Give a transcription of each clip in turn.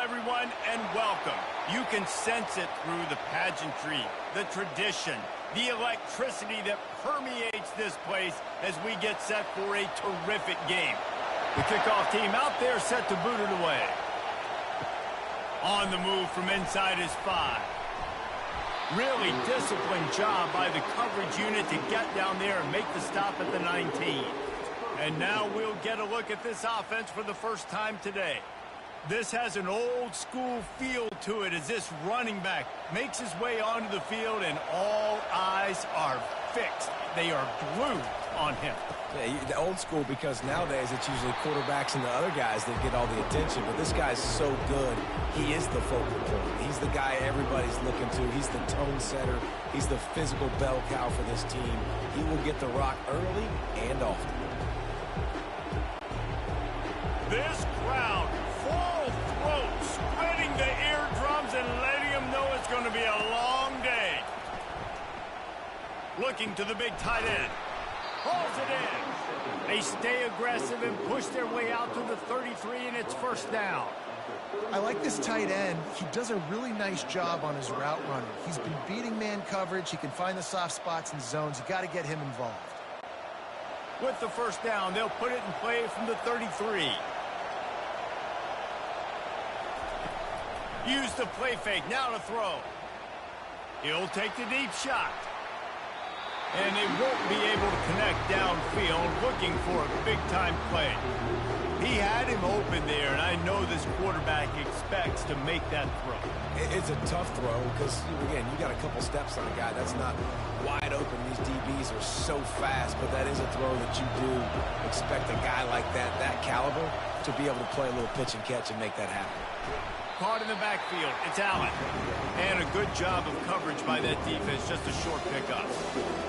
everyone, and welcome. You can sense it through the pageantry, the tradition, the electricity that permeates this place as we get set for a terrific game. The kickoff team out there set to boot it away. On the move from inside his 5. Really disciplined job by the coverage unit to get down there and make the stop at the 19. And now we'll get a look at this offense for the first time today. This has an old-school feel to it as this running back makes his way onto the field and all eyes are fixed. They are glued on him. Yeah, the old school because nowadays it's usually quarterbacks and the other guys that get all the attention. But this guy's so good. He is the focal point. He's the guy everybody's looking to. He's the tone setter. He's the physical bell cow for this team. He will get the rock early and often. This crowd, full throat, spreading the eardrums and letting them know it's going to be a long day. Looking to the big tight end. Pulls it in. They stay aggressive and push their way out to the 33, and it's first down. I like this tight end. He does a really nice job on his route running. He's been beating man coverage. He can find the soft spots and zones. You got to get him involved. With the first down, they'll put it in play from the 33. Use the play fake, now to throw. He'll take the deep shot. And they won't be able to connect downfield, looking for a big-time play. He had him open there, and I know this quarterback expects to make that throw. It's a tough throw because, again, you got a couple steps on a guy. That's not wide open. These DBs are so fast, but that is a throw that you do expect a guy like that caliber, to be able to play a little pitch and catch and make that happen. Caught in the backfield, it's Allen. And a good job of coverage by that defense, just a short pickup.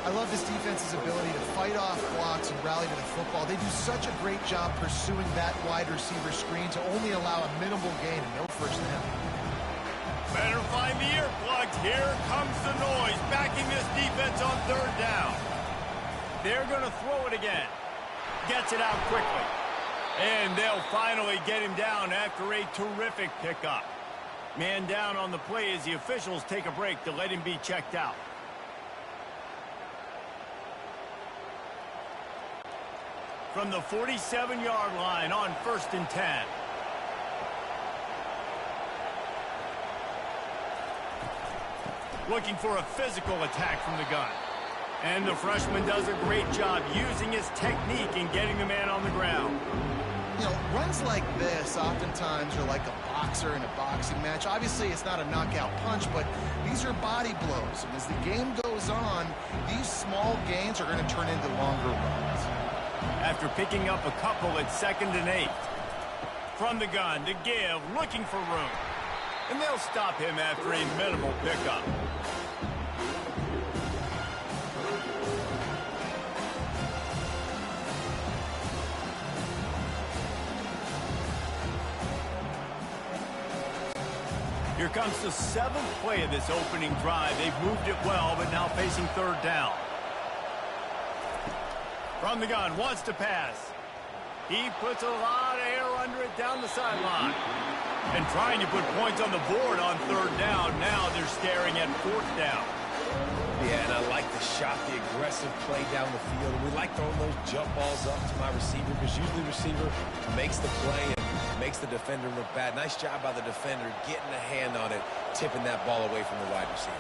I love this defense's ability to fight off blocks and rally to the football. They do such a great job pursuing that wide receiver screen to only allow a minimal gain and no first down. Better find the earplugs. Here comes the noise, backing this defense on third down. They're going to throw it again. Gets it out quickly. And they'll finally get him down after a terrific pickup. Man down on the play as the officials take a break to let him be checked out. From the 47-yard line on 1st and 10. Looking for a physical attack from the gun. And the freshman does a great job using his technique and getting the man on the ground. You know, runs like this oftentimes are like a boxer in a boxing match. Obviously, it's not a knockout punch, but these are body blows. And as the game goes on, these small gains are going to turn into longer runs. After picking up a couple at 2nd and 8. From the gun to give, looking for room. And they'll stop him after a minimal pickup. Here comes the 7th play of this opening drive. They've moved it well, but now facing third down. From the gun, wants to pass. He puts a lot of air under it down the sideline. And trying to put points on the board on third down. Now they're staring at 4th down. Yeah, and I like the shot, the aggressive play down the field. We like throwing those jump balls up to my receiver because usually the receiver makes the play and makes the defender look bad. Nice job by the defender getting a hand on it, tipping that ball away from the wide receiver.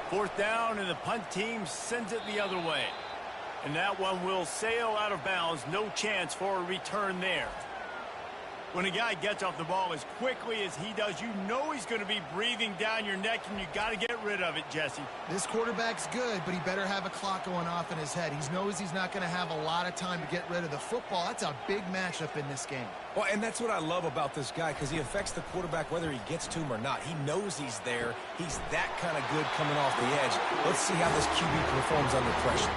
4th down, and the punt team sends it the other way. And that one will sail out of bounds. No chance for a return there. When a guy gets off the ball as quickly as he does, you know he's going to be breathing down your neck, and you got to get rid of it, Jesse. This quarterback's good, but he better have a clock going off in his head. He knows he's not going to have a lot of time to get rid of the football. That's a big matchup in this game. Well, and that's what I love about this guy, because he affects the quarterback whether he gets to him or not. He knows he's there. He's that kind of good coming off the edge. Let's see how this QB performs under pressure.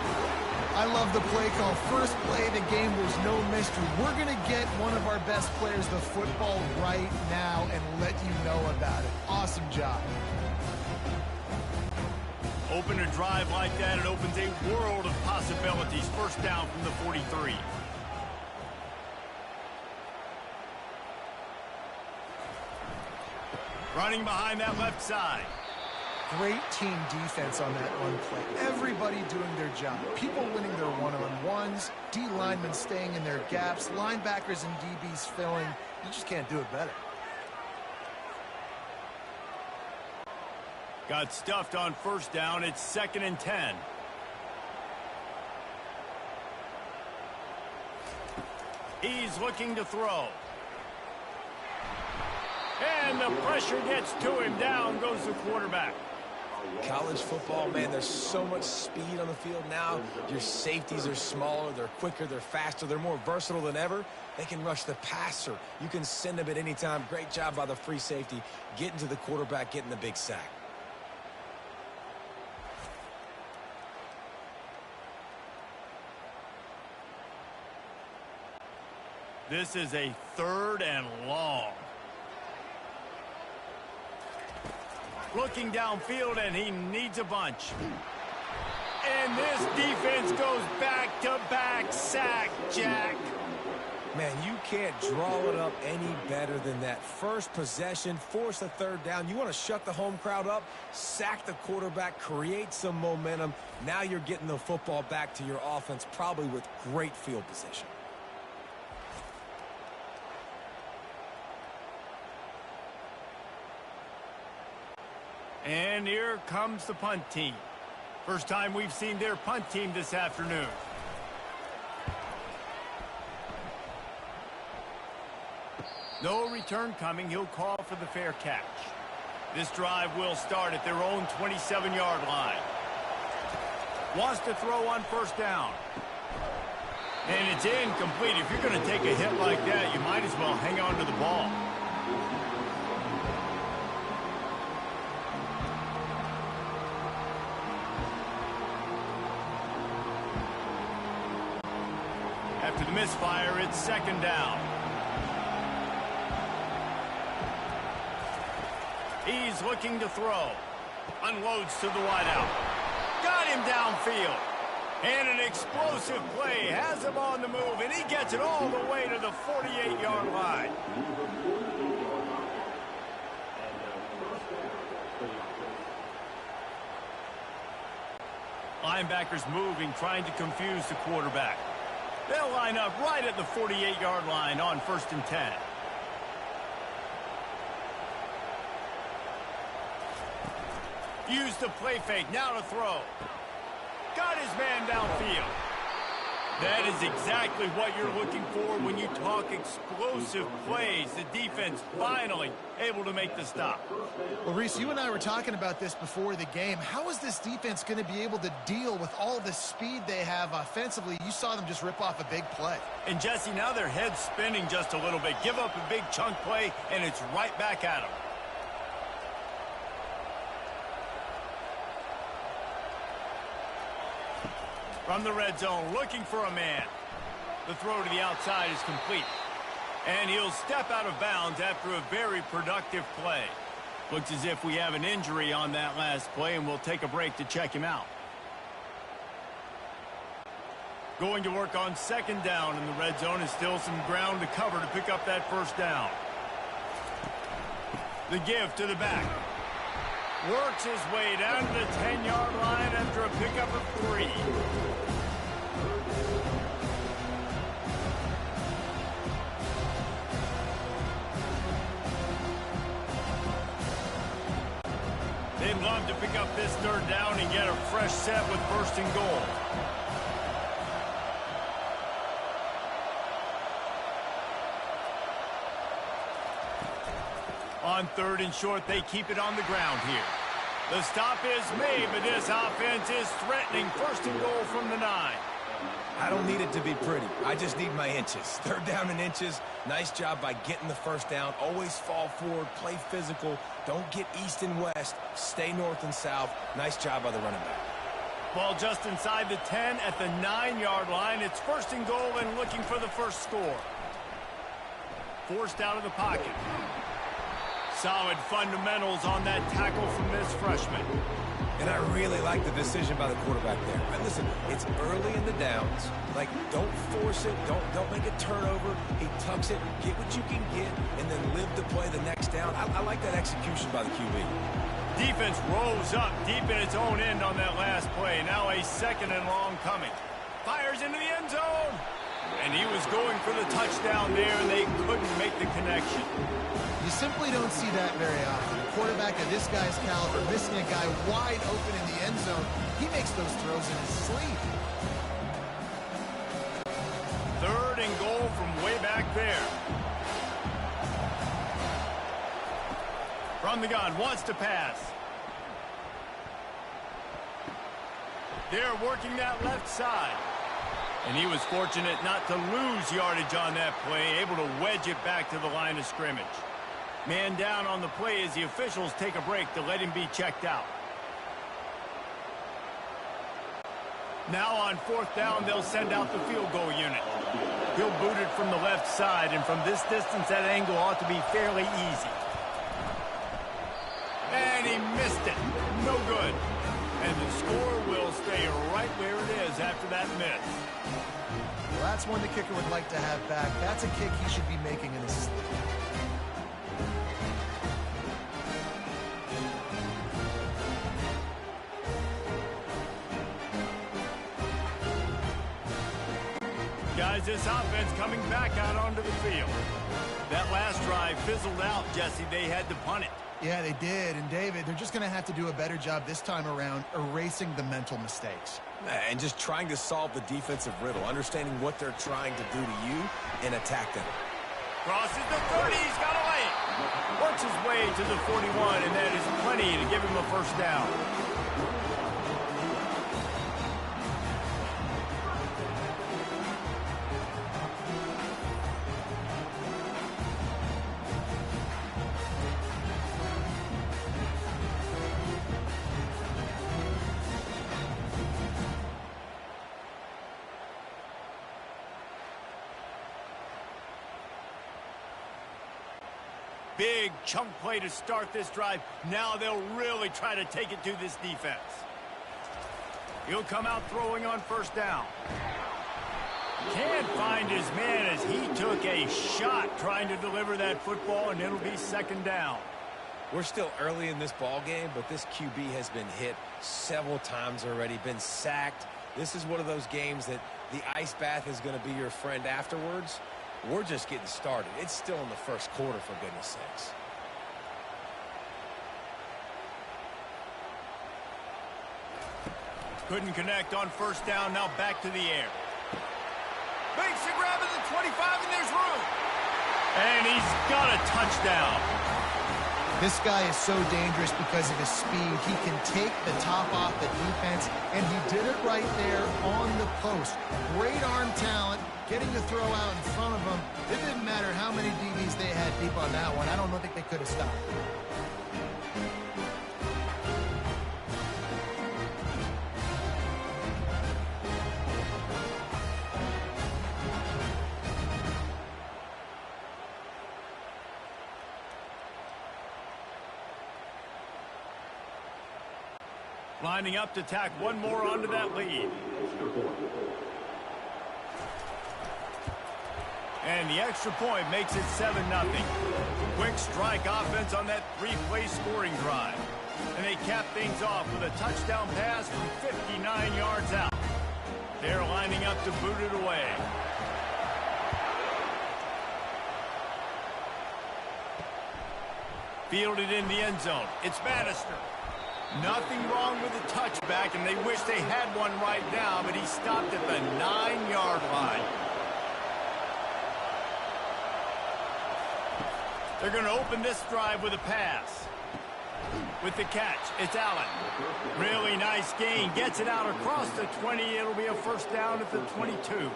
I love the play call. First play of the game, there's no mystery. We're going to get one of our best players the football right now and let you know about it. Awesome job. Open a drive like that, it opens a world of possibilities. First down from the 43. Running behind that left side. Great team defense on that one play. Everybody doing their job. People winning their one-on-ones, D linemen staying in their gaps, linebackers and DBs filling. You just can't do it better. Got stuffed on first down. It's 2nd and 10. He's looking to throw. And the pressure gets to him. Down goes the quarterback. College football, man, there's so much speed on the field now. Your safeties are smaller, they're quicker, they're faster, they're more versatile than ever. They can rush the passer. You can send them at any time. Great job by the free safety, getting to the quarterback, getting the big sack. This is a 3rd and long. Looking downfield, and he needs a bunch. And this defense goes back-to-back sack, Jack. Man, you can't draw it up any better than that. First possession, force a 3rd down. You want to shut the home crowd up, sack the quarterback, create some momentum. Now you're getting the football back to your offense, probably with great field position. And here comes the punt team. First time we've seen their punt team this afternoon. No return coming. He'll call for the fair catch. This drive will start at their own 27-yard line. Wants to throw on first down. And it's incomplete. If you're going to take a hit like that, you might as well hang on to the ball. After the misfire, it's 2nd down. He's looking to throw. Unloads to the wideout. Got him downfield. And an explosive play. Has him on the move, and he gets it all the way to the 48-yard line. Linebackers moving, trying to confuse the quarterback. They'll line up right at the 48-yard line on 1st and 10. Use the play fake, now to throw. Got his man downfield. That is exactly what you're looking for when you talk explosive plays. The defense finally able to make the stop. Well, Reese, you and I were talking about this before the game. How is this defense going to be able to deal with all the speed they have offensively? You saw them just rip off a big play. And, Jesse, now their head's spinning just a little bit. Give up a big chunk play, and it's right back at them. From the red zone, looking for a man. The throw to the outside is complete. And he'll step out of bounds after a very productive play. Looks as if we have an injury on that last play, and we'll take a break to check him out. Going to work on 2nd down, and the red zone is still some ground to cover to pick up that first down. The give to the back. Works his way down to the 10-yard line after a pickup of 3. They'd love to pick up this 3rd down and get a fresh set with 1st and goal. On 3rd and short, they keep it on the ground here. The stop is made, but this offense is threatening 1st and goal from the 9. I don't need it to be pretty. I just need my inches. 3rd down and inches. Nice job by getting the first down. Always fall forward, play physical. Don't get east and west. Stay north and south. Nice job by the running back. Ball just inside the 10 at the 9-yard line. It's 1st and goal and looking for the first score. Forced out of the pocket. Solid fundamentals on that tackle from this freshman. And I really like the decision by the quarterback there. Right, listen, it's early in the downs. Like, don't force it. Don't make a turnover. He tucks it, get what you can get, and then live to play the next down. I like that execution by the QB. Defense rolls up deep in its own end on that last play. Now a 2nd and long coming. Fires into the end zone. And he was going for the touchdown there, and they couldn't make the connection. You simply don't see that very often. A quarterback of this guy's caliber missing a guy wide open in the end zone. He makes those throws in his sleep. 3rd and goal from way back there. From the gun, wants to pass. They're working that left side. And he was fortunate not to lose yardage on that play, able to wedge it back to the line of scrimmage. Man down on the play as the officials take a break to let him be checked out. Now on 4th down, they'll send out the field goal unit. He'll boot it from the left side, and from this distance, that angle ought to be fairly easy. And he missed it. No good. And the score will stay right where it is after that miss. Well, that's one the kicker would like to have back. That's a kick he should be making in his sleep. Guys, this offense coming back out onto the field. That last drive fizzled out, Jesse. They had to punt it. Yeah, they did. And, David, they're just going to have to do a better job this time around erasing the mental mistakes. And just trying to solve the defensive riddle, understanding what they're trying to do to you and attack them. Crosses the 30, he's got a lane. Works his way to the 41, and that is plenty to give him a 1st down. Big chunk play to start this drive. Now they'll really try to take it to this defense. He'll come out throwing on 1st down. Can't find his man as he took a shot trying to deliver that football, and it'll be 2nd down. We're still early in this ball game, but this QB has been hit several times already, been sacked. This is one of those games that the ice bath is going to be your friend afterwards. We're just getting started. It's still in the 1st quarter, for goodness sakes. Couldn't connect on 1st down. Now back to the air. Makes the grab at the 25, and there's room. And he's got a touchdown. This guy is so dangerous because of his speed. He can take the top off the defense, and he did it right there on the post. Great arm talent, getting the throw out in front of him. It didn't matter how many DBs they had deep on that one. I don't think they could have stopped. Lining up to tack one more onto that lead. And the extra point makes it 7-0. Quick strike offense on that 3-play scoring drive. And they cap things off with a touchdown pass from 59 yards out. They're lining up to boot it away. Fielded in the end zone. It's Bannister. Nothing wrong with the touchback, and they wish they had one right now, but he stopped at the 9-yard line. They're going to open this drive with a pass. With the catch, it's Allen. Really nice gain. Gets it out across the 20. It'll be a 1st down at the 22.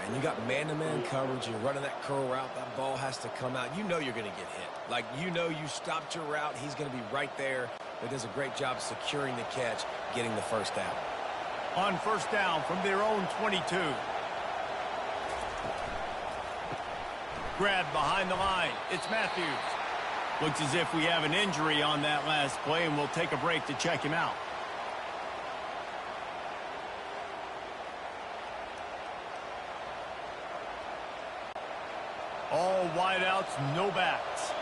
And you got man-to-man coverage. You're running that curl route. That ball has to come out. You know you're going to get hit. Like, you know you stopped your route. He's going to be right there. But does a great job securing the catch, getting the 1st down. On 1st down from their own 22. Grab behind the line. It's Matthews. Looks as if we have an injury on that last play, and we'll take a break to check him out. All wideouts, no backs.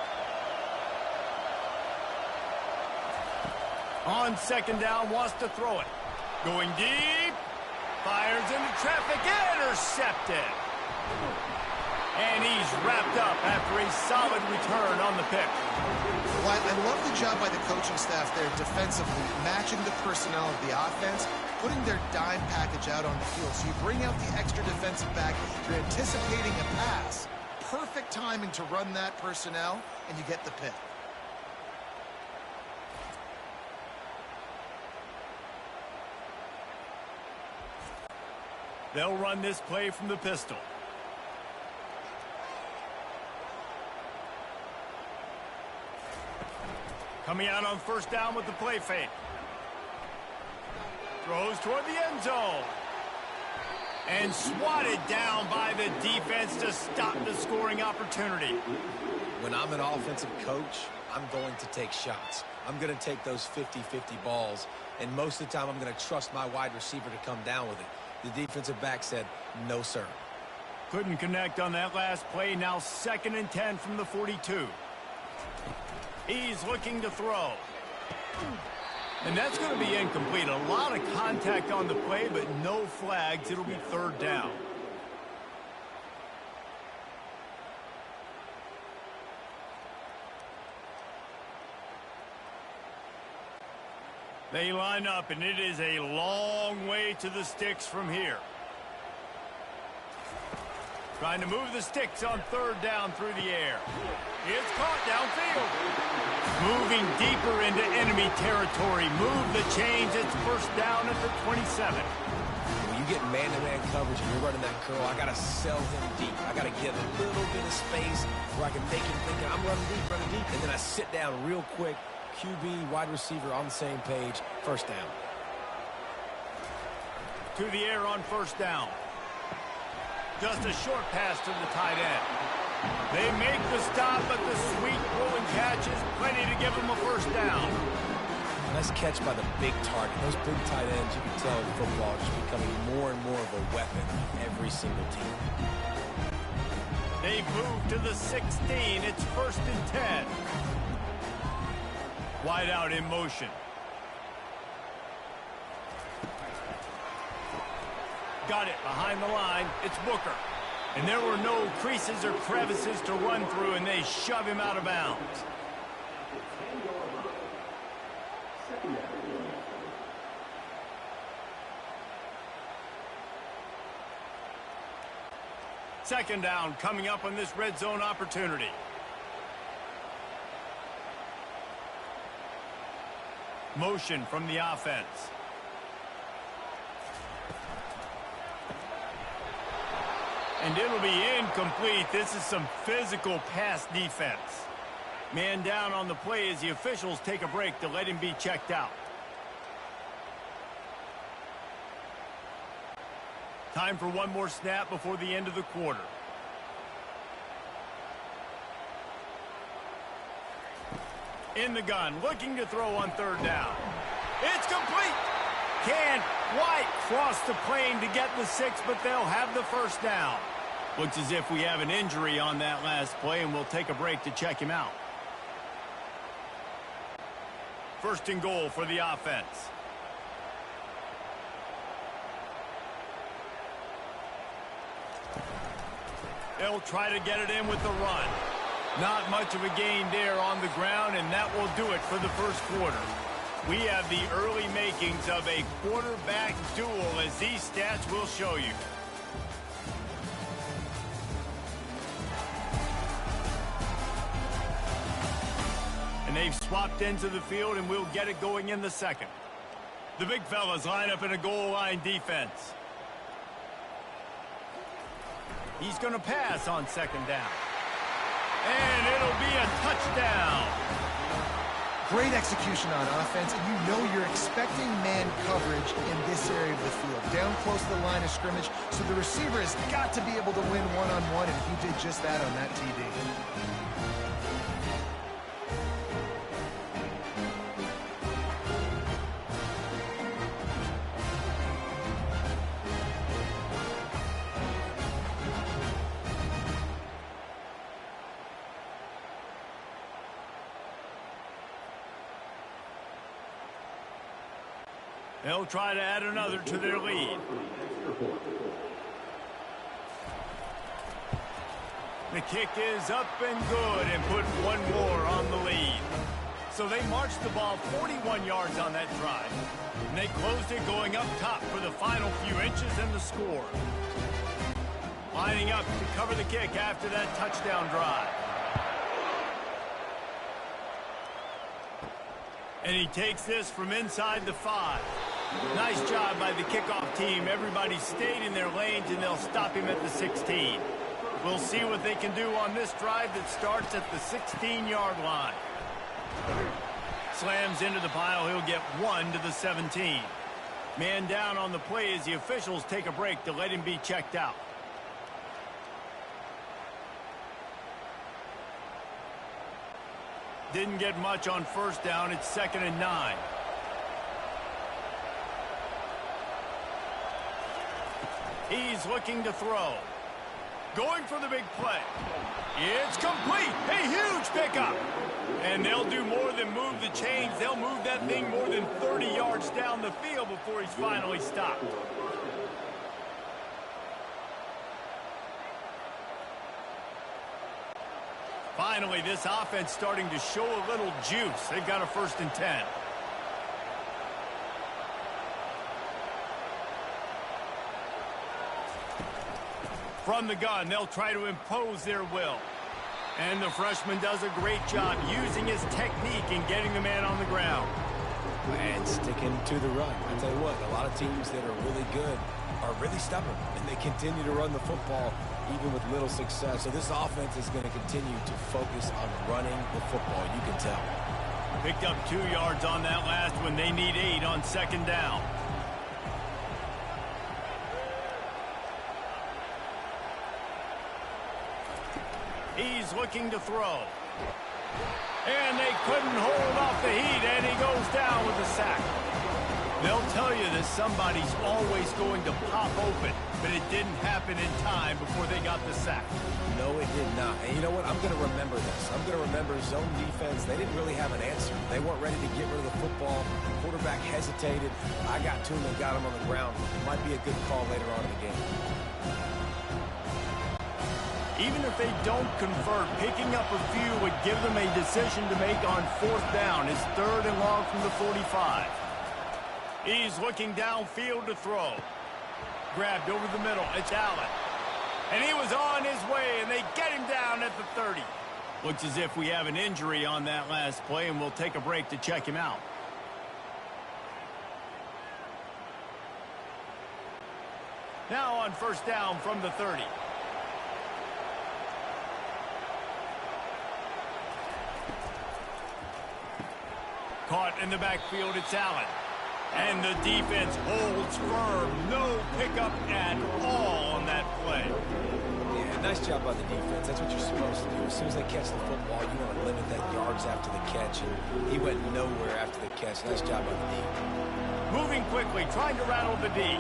On second down, wants to throw it. Going deep. Fires into traffic. Intercepted. And he's wrapped up after a solid return on the pick. Well, I love the job by the coaching staff there defensively, matching the personnel of the offense, putting their dime package out on the field. So you bring out the extra defensive back, you're anticipating a pass. Perfect timing to run that personnel, and you get the pick. They'll run this play from the pistol. Coming out on first down with the play fake. Throws toward the end zone. And swatted down by the defense to stop the scoring opportunity. When I'm an offensive coach, I'm going to take shots. I'm going to take those 50-50 balls, and most of the time I'm going to trust my wide receiver to come down with it. The defensive back said, no, sir. Couldn't connect on that last play. Now 2nd and 10 from the 42. He's looking to throw. And that's going to be incomplete. A lot of contact on the play, but no flags. It'll be 3rd down. They line up, and it is a long way to the sticks from here. Trying to move the sticks on 3rd down through the air. It's caught downfield. Moving deeper into enemy territory. Move the chains. It's 1st down at the 27. When you get man-to-man coverage and you're running that curl, I got to sell him deep. I got to give a little bit of space where I can make him think I'm running deep, and then I sit down real quick. QB, wide receiver on the same page. 1st down. To the air on 1st down. Just a short pass to the tight end. They make the stop, but the sweet rolling catch is plenty to give them a 1st down. Nice catch by the big target. Those big tight ends, you can tell in football, are just becoming more and more of a weapon on every single team. They've moved to the 16. It's 1st and 10. Wide out in motion. Got it behind the line. It's Booker. And there were no creases or crevices to run through, and they shove him out of bounds. Second down coming up on this red zone opportunity. Motion from the offense. And it'll be incomplete. This is some physical pass defense. Man down on the play as the officials take a break to let him be checked out. Time for one more snap before the end of the quarter. In the gun, looking to throw on 3rd down. It's complete. Can't quite cross the plane to get the 6, but they'll have the 1st down. Looks as if we have an injury on that last play, and we'll take a break to check him out. 1st and goal for the offense. They'll try to get it in with the run. Not much of a gain there on the ground, and that will do it for the 1st quarter. We have the early makings of a quarterback duel, as these stats will show you. And they've swapped into the field, and we'll get it going in the 2nd. The big fellas line up in a goal line defense. He's going to pass on 2nd down. And it'll be a touchdown. Great execution on offense, and you know you're expecting man coverage in this area of the field, down close to the line of scrimmage, so the receiver has got to be able to win one-on-one, and he did just that on that TD. They'll try to add another to their lead. The kick is up and good and put one more on the lead. So they marched the ball 41 yards on that drive. And they closed it going up top for the final few inches and the score. Lining up to cover the kick after that touchdown drive. And he takes this from inside the 5. Nice job by the kickoff team. Everybody stayed in their lanes, and they'll stop him at the 16. We'll see what they can do on this drive that starts at the 16-yard line. Slams into the pile. He'll get 1 to the 17. Man down on the play as the officials take a break to let him be checked out. Didn't get much on first down. It's 2nd and 9. He's looking to throw. Going for the big play. It's complete. A huge pickup. And they'll do more than move the chains. They'll move that thing more than 30 yards down the field before he's finally stopped. Finally, this offense starting to show a little juice. They've got a 1st and 10. From the gun, they'll try to impose their will. And the freshman does a great job using his technique and getting the man on the ground. And sticking to the run. I tell you what, a lot of teams that are really good are really stubborn, and they continue to run the football even with little success. So this offense is going to continue to focus on running the football, you can tell. Picked up 2 yards on that last one. They need 8 on 2nd down. He's looking to throw. And they couldn't hold off the heat, and he goes down with a sack. They'll tell you that somebody's always going to pop open, but it didn't happen in time before they got the sack. No, it did not. And you know what? I'm going to remember this. I'm going to remember zone defense. They didn't really have an answer. They weren't ready to get rid of the football. The quarterback hesitated. I got to him and got him on the ground. Might be a good call later on in the game. Even if they don't convert, picking up a few would give them a decision to make on 4th down. It's 3rd and long from the 45. He's looking downfield to throw. Grabbed over the middle. It's Allen. And he was on his way, and they get him down at the 30. Looks as if we have an injury on that last play, and we'll take a break to check him out. Now on 1st down from the 30. Caught in the backfield, it's Allen. And the defense holds firm. No pickup at all on that play. Yeah, nice job by the defense. That's what you're supposed to do. As soon as they catch the football, you want to limit that yards after the catch. And he went nowhere after the catch. Nice job by the D. Moving quickly, trying to rattle the D.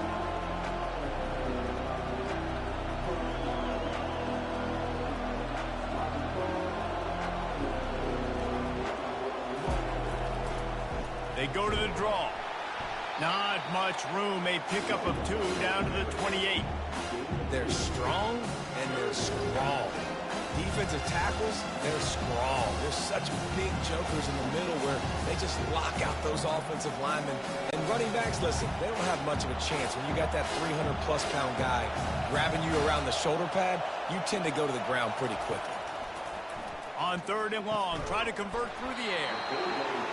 They go to the draw. Not much room. A pickup of 2 down to the 28. They're strong and they're scrawl. Defensive tackles, they're scrawl. They're such big jokers in the middle where they just lock out those offensive linemen. And running backs, listen, they don't have much of a chance. When you got that 300-plus pound guy grabbing you around the shoulder pad, you tend to go to the ground pretty quickly. On 3rd and long, try to convert through the air.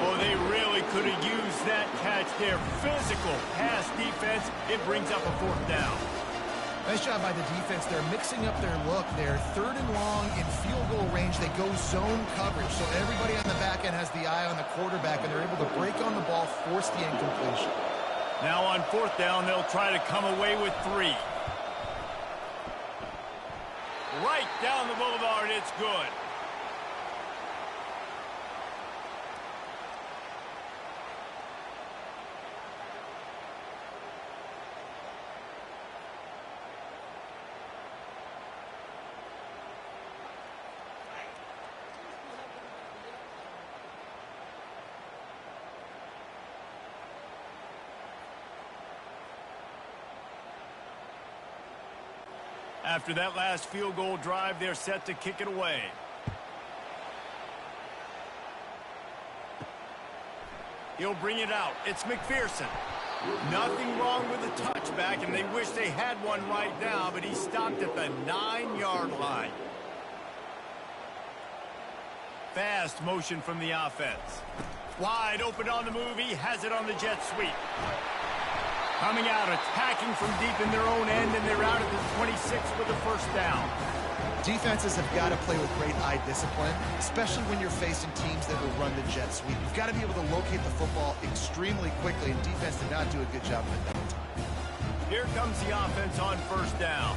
Oh, they really could have used that catch there. Physical pass defense. It brings up a 4th down. Nice job by the defense. They're mixing up their look. They're 3rd and long in field goal range. They go zone coverage. So everybody on the back end has the eye on the quarterback, and they're able to break on the ball, force the incompletion. Now on 4th down, they'll try to come away with 3. Right down the boulevard, it's good. After that last field goal drive, they're set to kick it away. He'll bring it out. It's McPherson. Nothing wrong with the touchback, and they wish they had one right now, but he stopped at the 9-yard line. Fast motion from the offense. Wide open on the move. He has it on the jet sweep. Coming out, attacking from deep in their own end, and they're out at the 26 with a first down. Defenses have got to play with great eye discipline, especially when you're facing teams that will run the jet sweep. You've got to be able to locate the football extremely quickly, and defense did not do a good job of it that time. Here comes the offense on first down.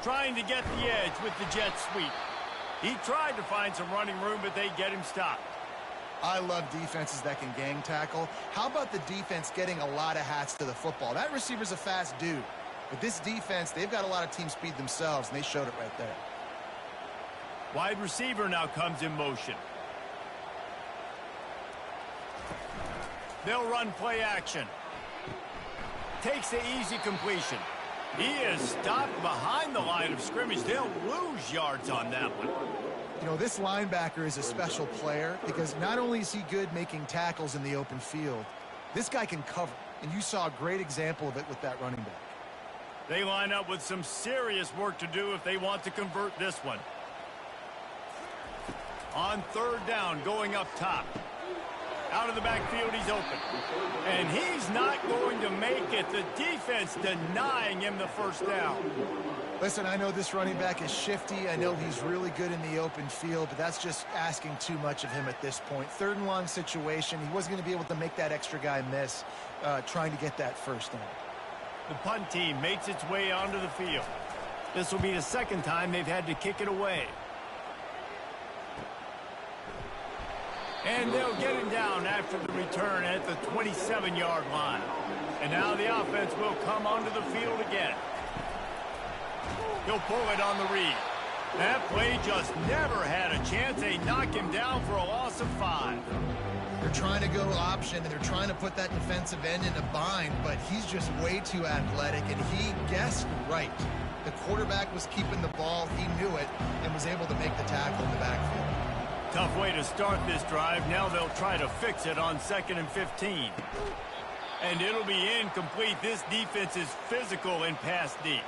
Trying to get the edge with the jet sweep. He tried to find some running room, but they get him stopped. I love defenses that can gang tackle. How about the defense getting a lot of hats to the football? That receiver's a fast dude. But this defense, they've got a lot of team speed themselves, and they showed it right there. Wide receiver now comes in motion. They'll run play action. Takes the easy completion. He is stopped behind the line of scrimmage. They'll lose yards on that one. You know, this linebacker is a special player because not only is he good making tackles in the open field, this guy can cover. And you saw a great example of it with that running back. They line up with some serious work to do if they want to convert this one. On third down, going up top. Out of the backfield, he's open. And he's not going to make it. The defense denying him the first down. Listen, I know this running back is shifty. I know he's really good in the open field, but that's just asking too much of him at this point. Third and long situation. He wasn't going to be able to make that extra guy miss trying to get that first down. The punt team makes its way onto the field. This will be the second time they've had to kick it away. And they'll get him down after the return at the 27-yard line. And now the offense will come onto the field again. He'll pull it on the read. That play just never had a chance. They knock him down for a loss of 5. They're trying to go option, and they're trying to put that defensive end in a bind, but he's just way too athletic, and he guessed right. The quarterback was keeping the ball. He knew it and was able to make the tackle in the backfield. Tough way to start this drive. Now they'll try to fix it on 2nd and 15. And it'll be incomplete. This defense is physical and pass deep.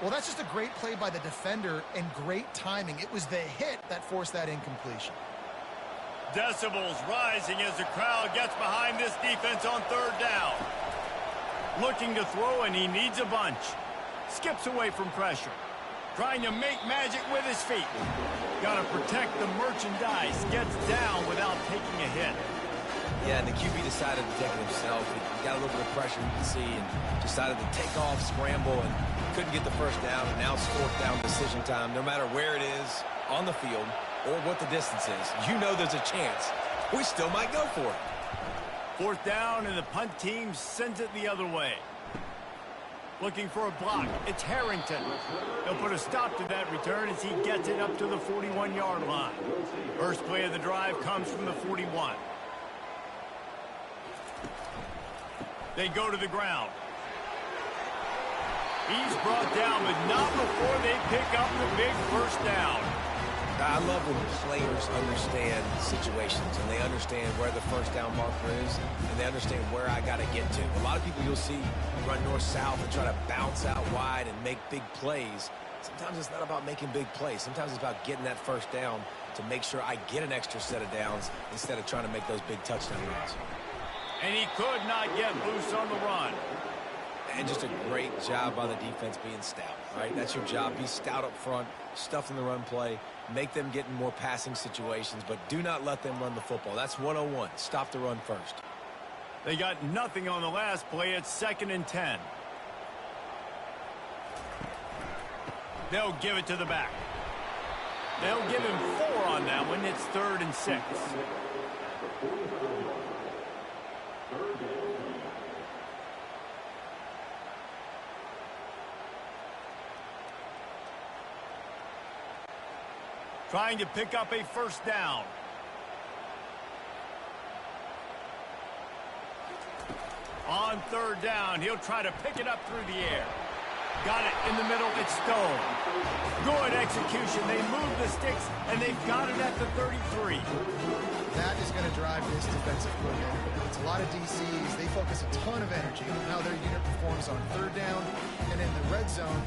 Well, that's just a great play by the defender and great timing. It was the hit that forced that incompletion. Decibels rising as the crowd gets behind this defense on third down. Looking to throw, and he needs a bunch. Skips away from pressure. Trying to make magic with his feet. Got to protect the merchandise. Gets down without taking a hit. Yeah, and the QB decided to take it himself. He got a little bit of pressure, you can see, and decided to take off, scramble, and couldn't get the first down. And now it's fourth down decision time. No matter where it is on the field or what the distance is, you know there's a chance. We still might go for it. Fourth down, and the punt team sends it the other way. Looking for a block. It's Harrington. He'll put a stop to that return as he gets it up to the 41-yard line. First play of the drive comes from the 41. They go to the ground. He's brought down, but not before they pick up the big first down. I love when players understand situations and they understand where the first down marker is and they understand where I got to get to. A lot of people you'll see run north-south and try to bounce out wide and make big plays. Sometimes it's not about making big plays. Sometimes it's about getting that first down to make sure I get an extra set of downs instead of trying to make those big touchdown runs. And he could not get loose on the run. And just a great job by the defense being stout, right? That's your job. Be stout up front, stuff in the run play, make them get in more passing situations, but do not let them run the football. That's 101. Stop the run first. They got nothing on the last play. It's 2nd and 10. They'll give it to the back. They'll give him 4 on that one. It's 3rd and 6. Trying to pick up a first down. On third down, he'll try to pick it up through the air. Got it in the middle. It's Stone. Good execution. They move the sticks, and they've got it at the 33. That is going to drive this defensive coordinator. It's a lot of DCs. They focus a ton of energy on how their unit performs on third down and in the red zone.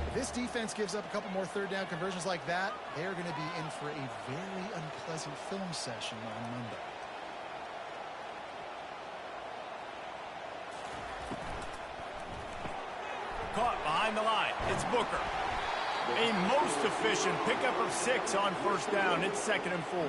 If this defense gives up a couple more third down conversions like that, they are going to be in for a very unpleasant film session on Monday. Caught behind the line. It's Booker. A most efficient pickup of 6 on first down. It's 2nd and 4.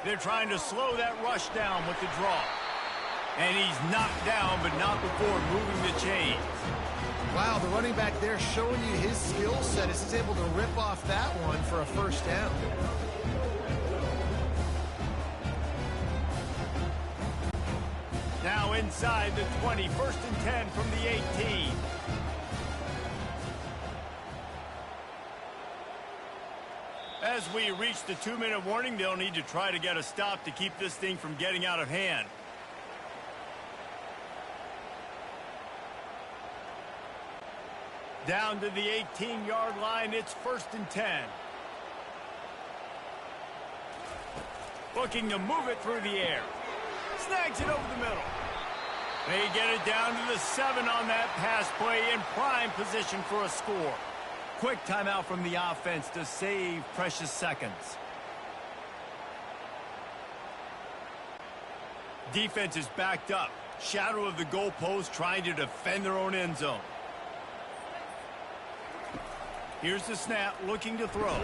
They're trying to slow that rush down with the draw. And he's knocked down, but not before moving the chains. Wow, the running back there showing you his skill set as he's able to rip off that one for a first down. Now inside the 20, 1st and 10 from the 18. As we reach the 2-minute warning, they'll need to try to get a stop to keep this thing from getting out of hand. Down to the 18-yard line, it's 1st and 10. Looking to move it through the air. Snags it over the middle. They get it down to the 7 on that pass play in prime position for a score. Quick timeout from the offense to save precious seconds. Defense is backed up. Shadow of the goalpost trying to defend their own end zone. Here's the snap, looking to throw.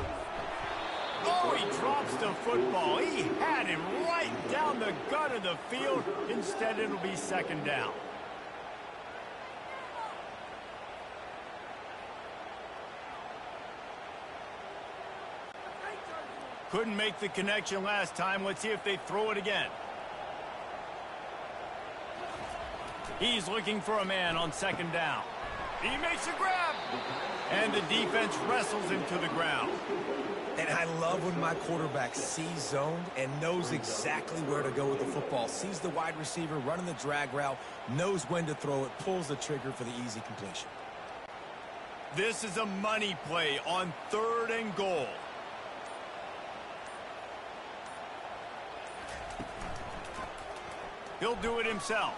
Oh, he drops the football. He had him right down the gut of the field. Instead, it'll be 2nd down. Couldn't make the connection last time. Let's see if they throw it again. He's looking for a man on 2nd down. He makes a grab. And the defense wrestles him to the ground. And I love when my quarterback sees zoned and knows exactly where to go with the football. Sees the wide receiver running the drag route, knows when to throw it, pulls the trigger for the easy completion. This is a money play on 3rd and goal. He'll do it himself.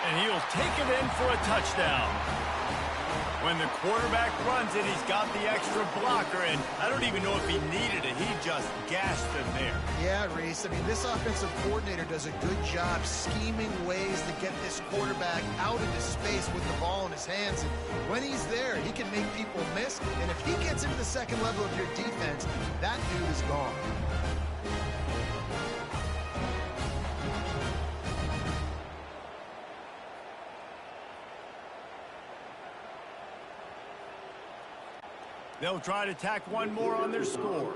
And he'll take it in for a touchdown. When the quarterback runs it, he's got the extra blocker, and I don't even know if he needed it. He just gashed him there. Yeah, Reese. I mean, this offensive coordinator does a good job scheming ways to get this quarterback out into space with the ball in his hands. And when he's there, he can make people miss. And if he gets into the 2nd level of your defense, that dude is gone. They'll try to tack one more on their score.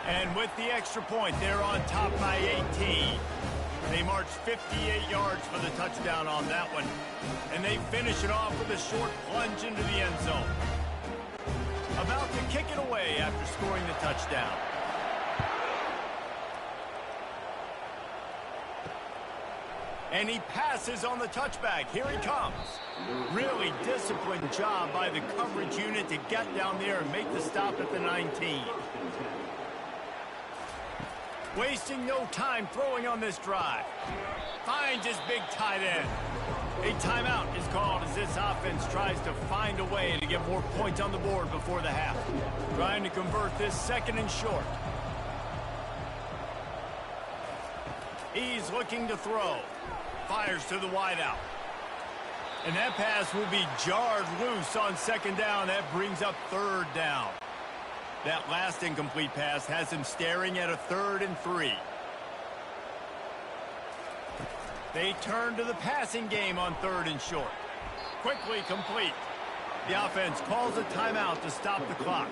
And with the extra point, they're on top by 18. They march 58 yards for the touchdown on that one. And they finish it off with a short plunge into the end zone. About to kick it away after scoring the touchdown. And he passes on the touchback. Here he comes. Really disciplined job by the coverage unit to get down there and make the stop at the 19. Wasting no time throwing on this drive. Finds his big tight end. A timeout is called as this offense tries to find a way to get more points on the board before the half. Trying to convert this 2nd and short. He's looking to throw. Fires to the wideout. And that pass will be jarred loose on 2nd down. That brings up 3rd down. That last incomplete pass has him staring at a 3rd and 3. They turn to the passing game on 3rd and short. Quickly complete. The offense calls a timeout to stop the clock.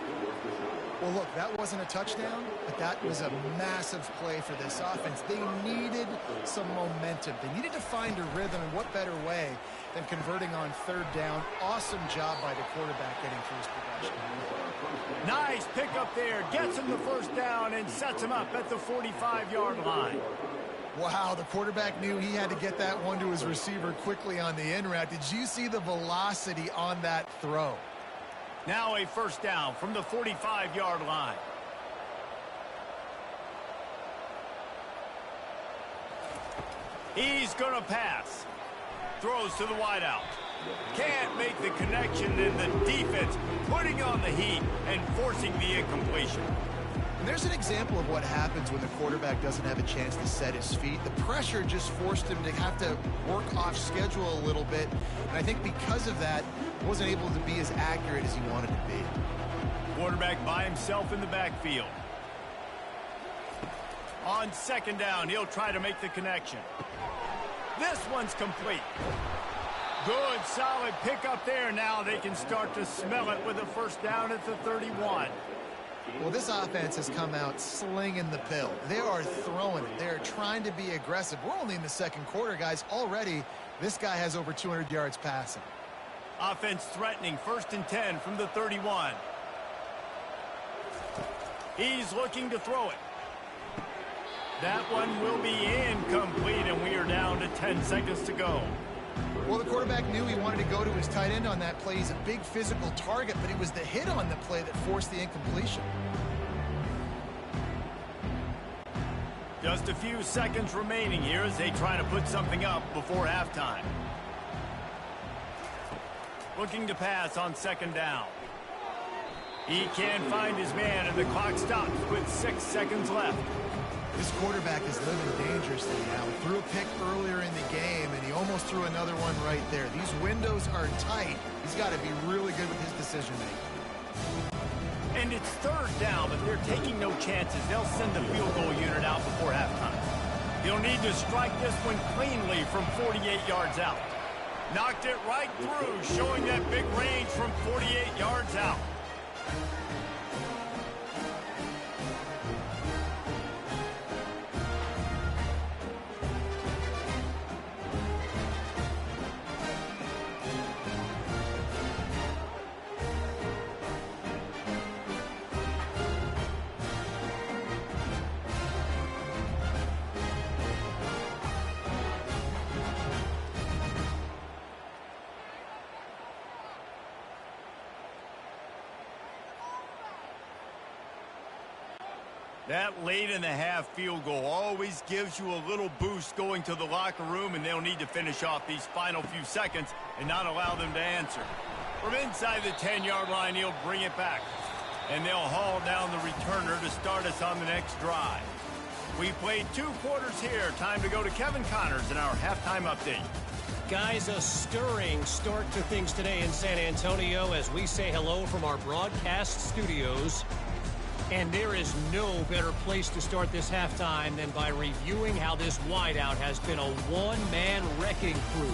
Well, look, that wasn't a touchdown, but that was a massive play for this offense. They needed some momentum. They needed to find a rhythm, and what better way than converting on third down. Awesome job by the quarterback getting through his progression. Nice pick up there. Gets him the first down and sets him up at the 45-yard line. Wow, the quarterback knew he had to get that one to his receiver quickly on the in route. Did you see the velocity on that throw? Now a first down from the 45-yard line. He's going to pass. Throws to the wideout. Can't make the connection, and the defense putting on the heat and forcing the incompletion. And there's an example of what happens when the quarterback doesn't have a chance to set his feet. The pressure just forced him to have to work off schedule a little bit. And I think because of that, wasn't able to be as accurate as he wanted to be. Quarterback by himself in the backfield. On second down, he'll try to make the connection. This one's complete. Good, solid pickup there. Now they can start to smell it with a first down at the 31. Well, this offense has come out slinging the pill. They are throwing it. They're trying to be aggressive. We're only in the second quarter, guys. Already, this guy has over 200 yards passing. Offense threatening, 1st and 10 from the 31. He's looking to throw it. That one will be incomplete, and we are down to 10 seconds to go. Well, the quarterback knew he wanted to go to his tight end on that play. He's a big physical target, but it was the hit on the play that forced the incompletion. Just a few seconds remaining here as they try to put something up before halftime. Looking to pass on second down. He can't find his man, and the clock stops with 6 seconds left. This quarterback is living dangerously now. He threw a pick earlier in the game, and he almost threw another one right there. These windows are tight. He's got to be really good with his decision-making. And it's third down, but they're taking no chances. They'll send the field goal unit out before halftime. He'll need to strike this one cleanly from 48 yards out. Knocked it right through, showing that big range from 48 yards out. That late-in-the-half field goal always gives you a little boost going to the locker room, and they'll need to finish off these final few seconds and not allow them to answer. From inside the 10-yard line, he'll bring it back, and they'll haul down the returner to start us on the next drive. We played 2 quarters here. Time to go to Kevin Connors in our halftime update. Guys, a stirring start to things today in San Antonio as we say hello from our broadcast studios. And there is no better place to start this halftime than by reviewing how this wideout has been a one-man wrecking crew.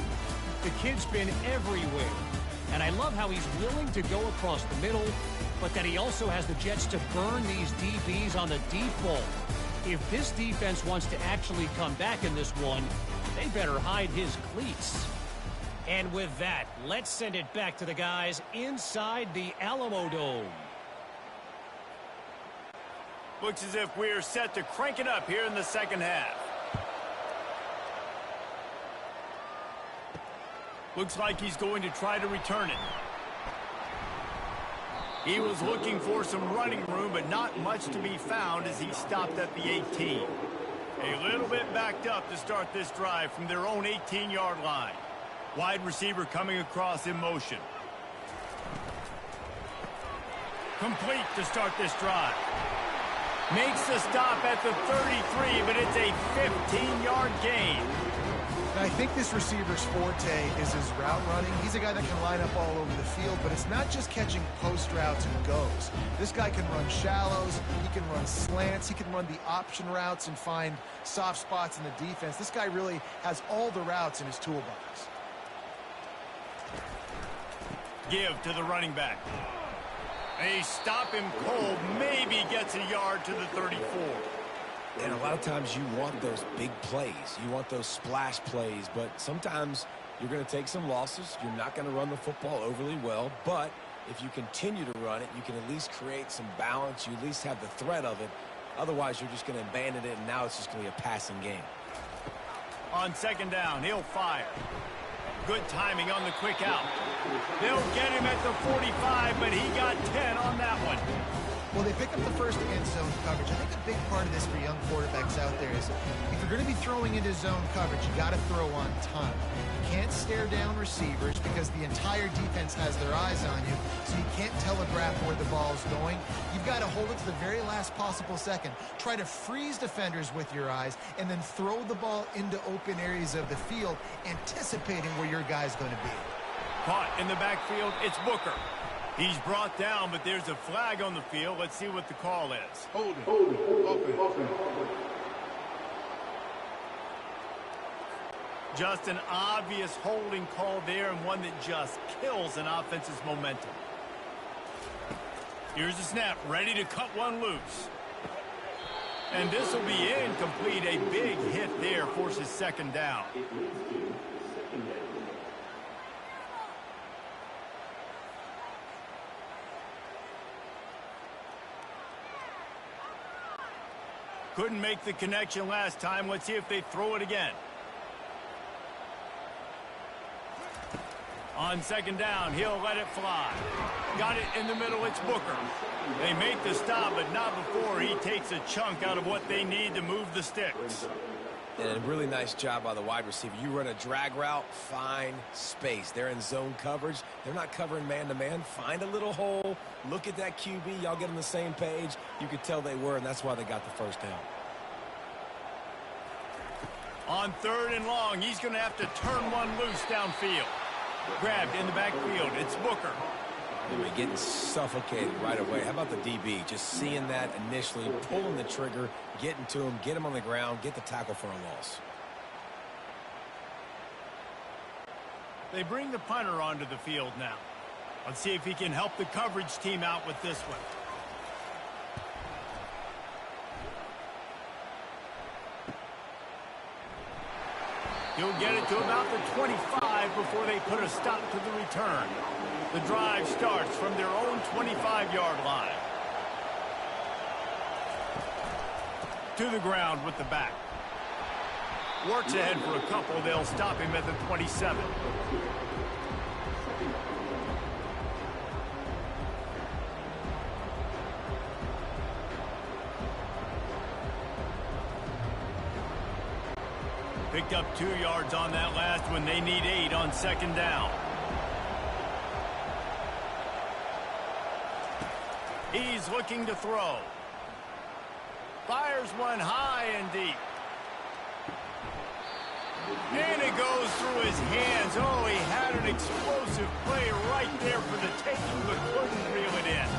The kid's been everywhere, and I love how he's willing to go across the middle, but that he also has the jets to burn these DBs on the deep ball. If this defense wants to actually come back in this one, they better hide his cleats. And with that, let's send it back to the guys inside the Alamo Dome. Looks as if we're set to crank it up here in the second half. Looks like he's going to try to return it. He was looking for some running room, but not much to be found as he stopped at the 18. A little bit backed up to start this drive from their own 18-yard line. Wide receiver coming across in motion. Complete to start this drive. Makes the stop at the 33, but it's a 15-yard gain. I think this receiver's forte is his route running. He's a guy that can line up all over the field, but it's not just catching post routes and goes. This guy can run shallows, he can run slants, he can run the option routes and find soft spots in the defense. This guy really has all the routes in his toolbox. Give to the running back. They stop him cold, maybe gets a yard to the 34. And a lot of times you want those big plays. You want those splash plays, but sometimes you're going to take some losses. You're not going to run the football overly well, but if you continue to run it, you can at least create some balance. You at least have the threat of it. Otherwise, you're just going to abandon it, and now it's just going to be a passing game. On second down, he'll fire. Good timing on the quick out. They'll get him at the 45, but he got 10 on that one. Well, they pick up the first against zone coverage. I think a big part of this for young quarterbacks out there is if you're going to be throwing into zone coverage, you got to throw on time. You can't stare down receivers because the entire defense has their eyes on you, so you can't telegraph where the ball's going. You've got to hold it to the very last possible second. Try to freeze defenders with your eyes and then throw the ball into open areas of the field, anticipating where your guy's going to be. Caught in the backfield, it's Booker. He's brought down, but there's a flag on the field. Let's see what the call is. Hold it. Open. Just an obvious holding call there, and one that just kills an offense's momentum. Here's the snap, ready to cut one loose. And this will be incomplete. A big hit there forces second down. Couldn't make the connection last time. Let's see if they throw it again. On second down, he'll let it fly. Got it in the middle, it's Booker. They make the stop, but not before he takes a chunk out of what they need to move the sticks. And a really nice job by the wide receiver. You run a drag route, find space. They're in zone coverage. They're not covering man-to-man. Find a little hole. Look at that QB. Y'all get on the same page. You could tell they were, and that's why they got the first down. On third and long, he's going to have to turn one loose downfield. Grabbed in the backfield. It's Booker. They're getting suffocated right away. How about the DB? Just seeing that initially, pulling the trigger, getting to him, get him on the ground, get the tackle for a loss. They bring the punter onto the field now. Let's see if he can help the coverage team out with this one. He'll get it to about the 25 before they put a stop to the return. The drive starts from their own 25-yard line. To the ground with the back. Works ahead for a couple. They'll stop him at the 27. Picked up 2 yards on that last one. They need 8 on second down. He's looking to throw. Fires one high and deep. And it goes through his hands. Oh, he had an explosive play right there for the taking, but couldn't reel it in.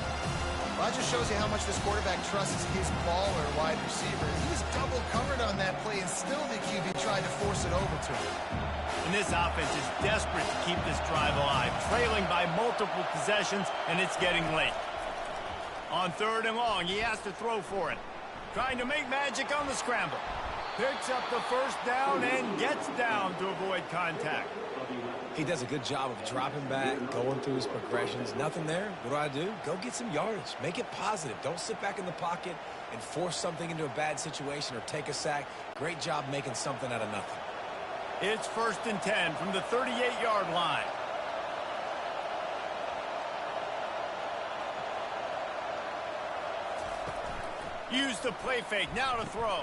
Well, that just shows you how much this quarterback trusts his baller wide receiver. He was double covered on that play, and still the QB tried to force it over to him. And this offense is desperate to keep this drive alive, trailing by multiple possessions, and it's getting late. On third and long, he has to throw for it. Trying to make magic on the scramble. Picks up the first down and gets down to avoid contact. He does a good job of dropping back, going through his progressions. Nothing there. What do? Go get some yardage. Make it positive. Don't sit back in the pocket and force something into a bad situation or take a sack. Great job making something out of nothing. It's 1st and 10 from the 38-yard line. Use the play fake, now to throw.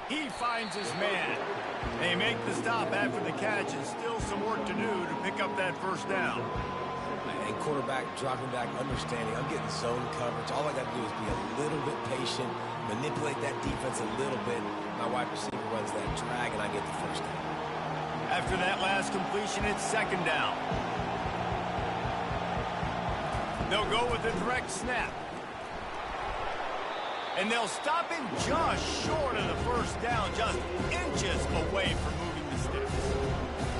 He finds his man. They make the stop after the catch, and still some work to do to pick up that first down. And quarterback dropping back, understanding, I'm getting zone coverage. All I got to do is be a little bit patient, manipulate that defense a little bit. My wide receiver runs that drag, and I get the first down. After that last completion, it's second down. They'll go with a direct snap. And they'll stop him just short of the first down, just inches away from moving the sticks.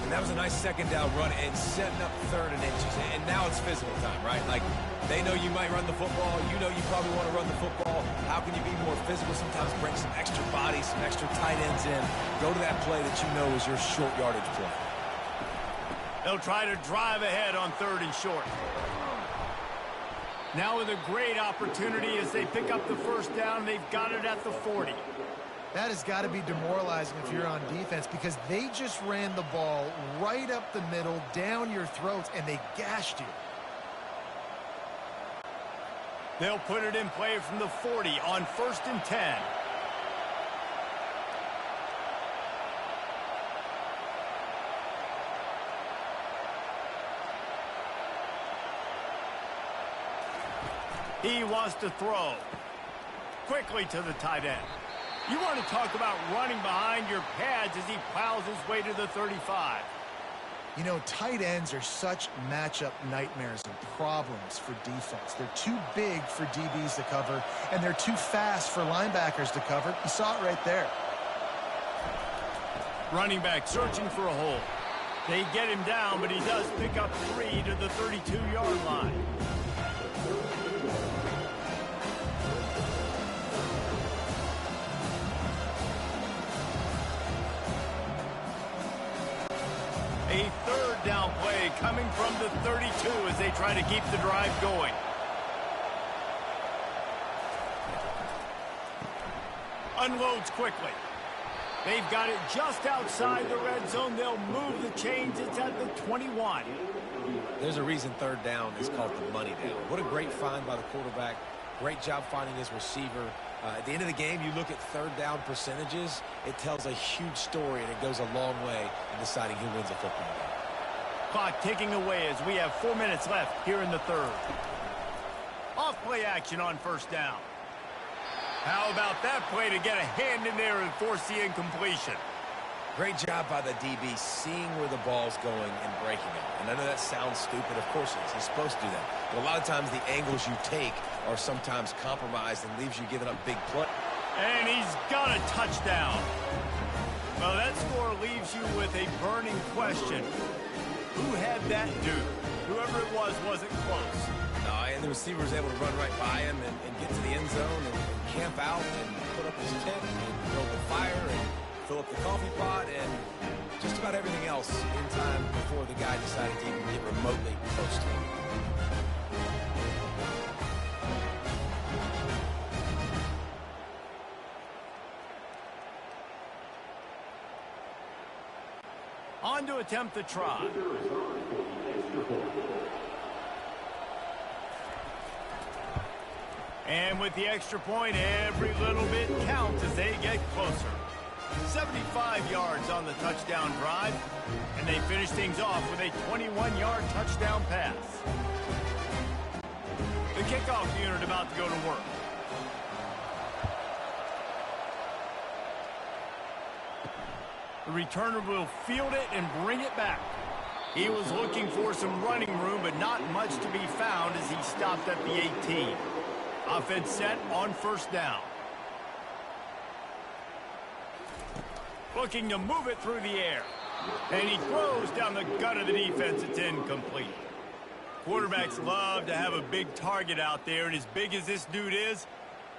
And that was a nice second down run and setting up third and inches. And now it's physical time, right? Like, they know you might run the football. You know you probably want to run the football. How can you be more physical? Sometimes bring some extra bodies, some extra tight ends in. Go to that play that you know is your short yardage play. They'll try to drive ahead on third and short. Now with a great opportunity as they pick up the first down. They've got it at the 40. That has got to be demoralizing if you're on defense because they just ran the ball right up the middle, down your throats, and they gashed you. They'll put it in play from the 40 on 1st and 10. He wants to throw. Quickly to the tight end. You want to talk about running behind your pads as he plows his way to the 35. You know, tight ends are such matchup nightmares and problems for defense. They're too big for DBs to cover, and they're too fast for linebackers to cover. You saw it right there. Running back searching for a hole. They get him down, but he does pick up 3 to the 32-yard line. A third down play coming from the 32 as they try to keep the drive going. Unloads quickly. They've got it just outside the red zone. They'll move the chains. It's at the 21. There's a reason third down is called the money down. What a great find by the quarterback. Great job finding his receiver. At the end of the game, you look at third down percentages. It tells a huge story, and it goes a long way in deciding who wins a football game. Clock ticking away as we have 4 minutes left here in the third. Off play action on first down. How about that play to get a hand in there and force the incompletion? Great job by the DB seeing where the ball's going and breaking it. And I know that sounds stupid. Of course it is. He's supposed to do that. But a lot of times the angles you take are sometimes compromised and leaves you giving up big play. And he's got a touchdown. Well, that score leaves you with a burning question. Who had that dude? Whoever it was wasn't close. And the receiver was able to run right by him and get to the end zone and camp out and put up his tent and build the fire and fill up the coffee pot and just about everything else in time before the guy decided to even get remotely close to him. On to attempt the try. And with the extra point, every little bit counts as they get closer. 75 yards on the touchdown drive, and they finish things off with a 21-yard touchdown pass. The kickoff unit about to go to work. The returner will field it and bring it back. He was looking for some running room, but not much to be found as he stopped at the 18. Offense set on first down. Looking to move it through the air. And he throws down the gut of the defense. It's incomplete. Quarterbacks love to have a big target out there, and as big as this dude is,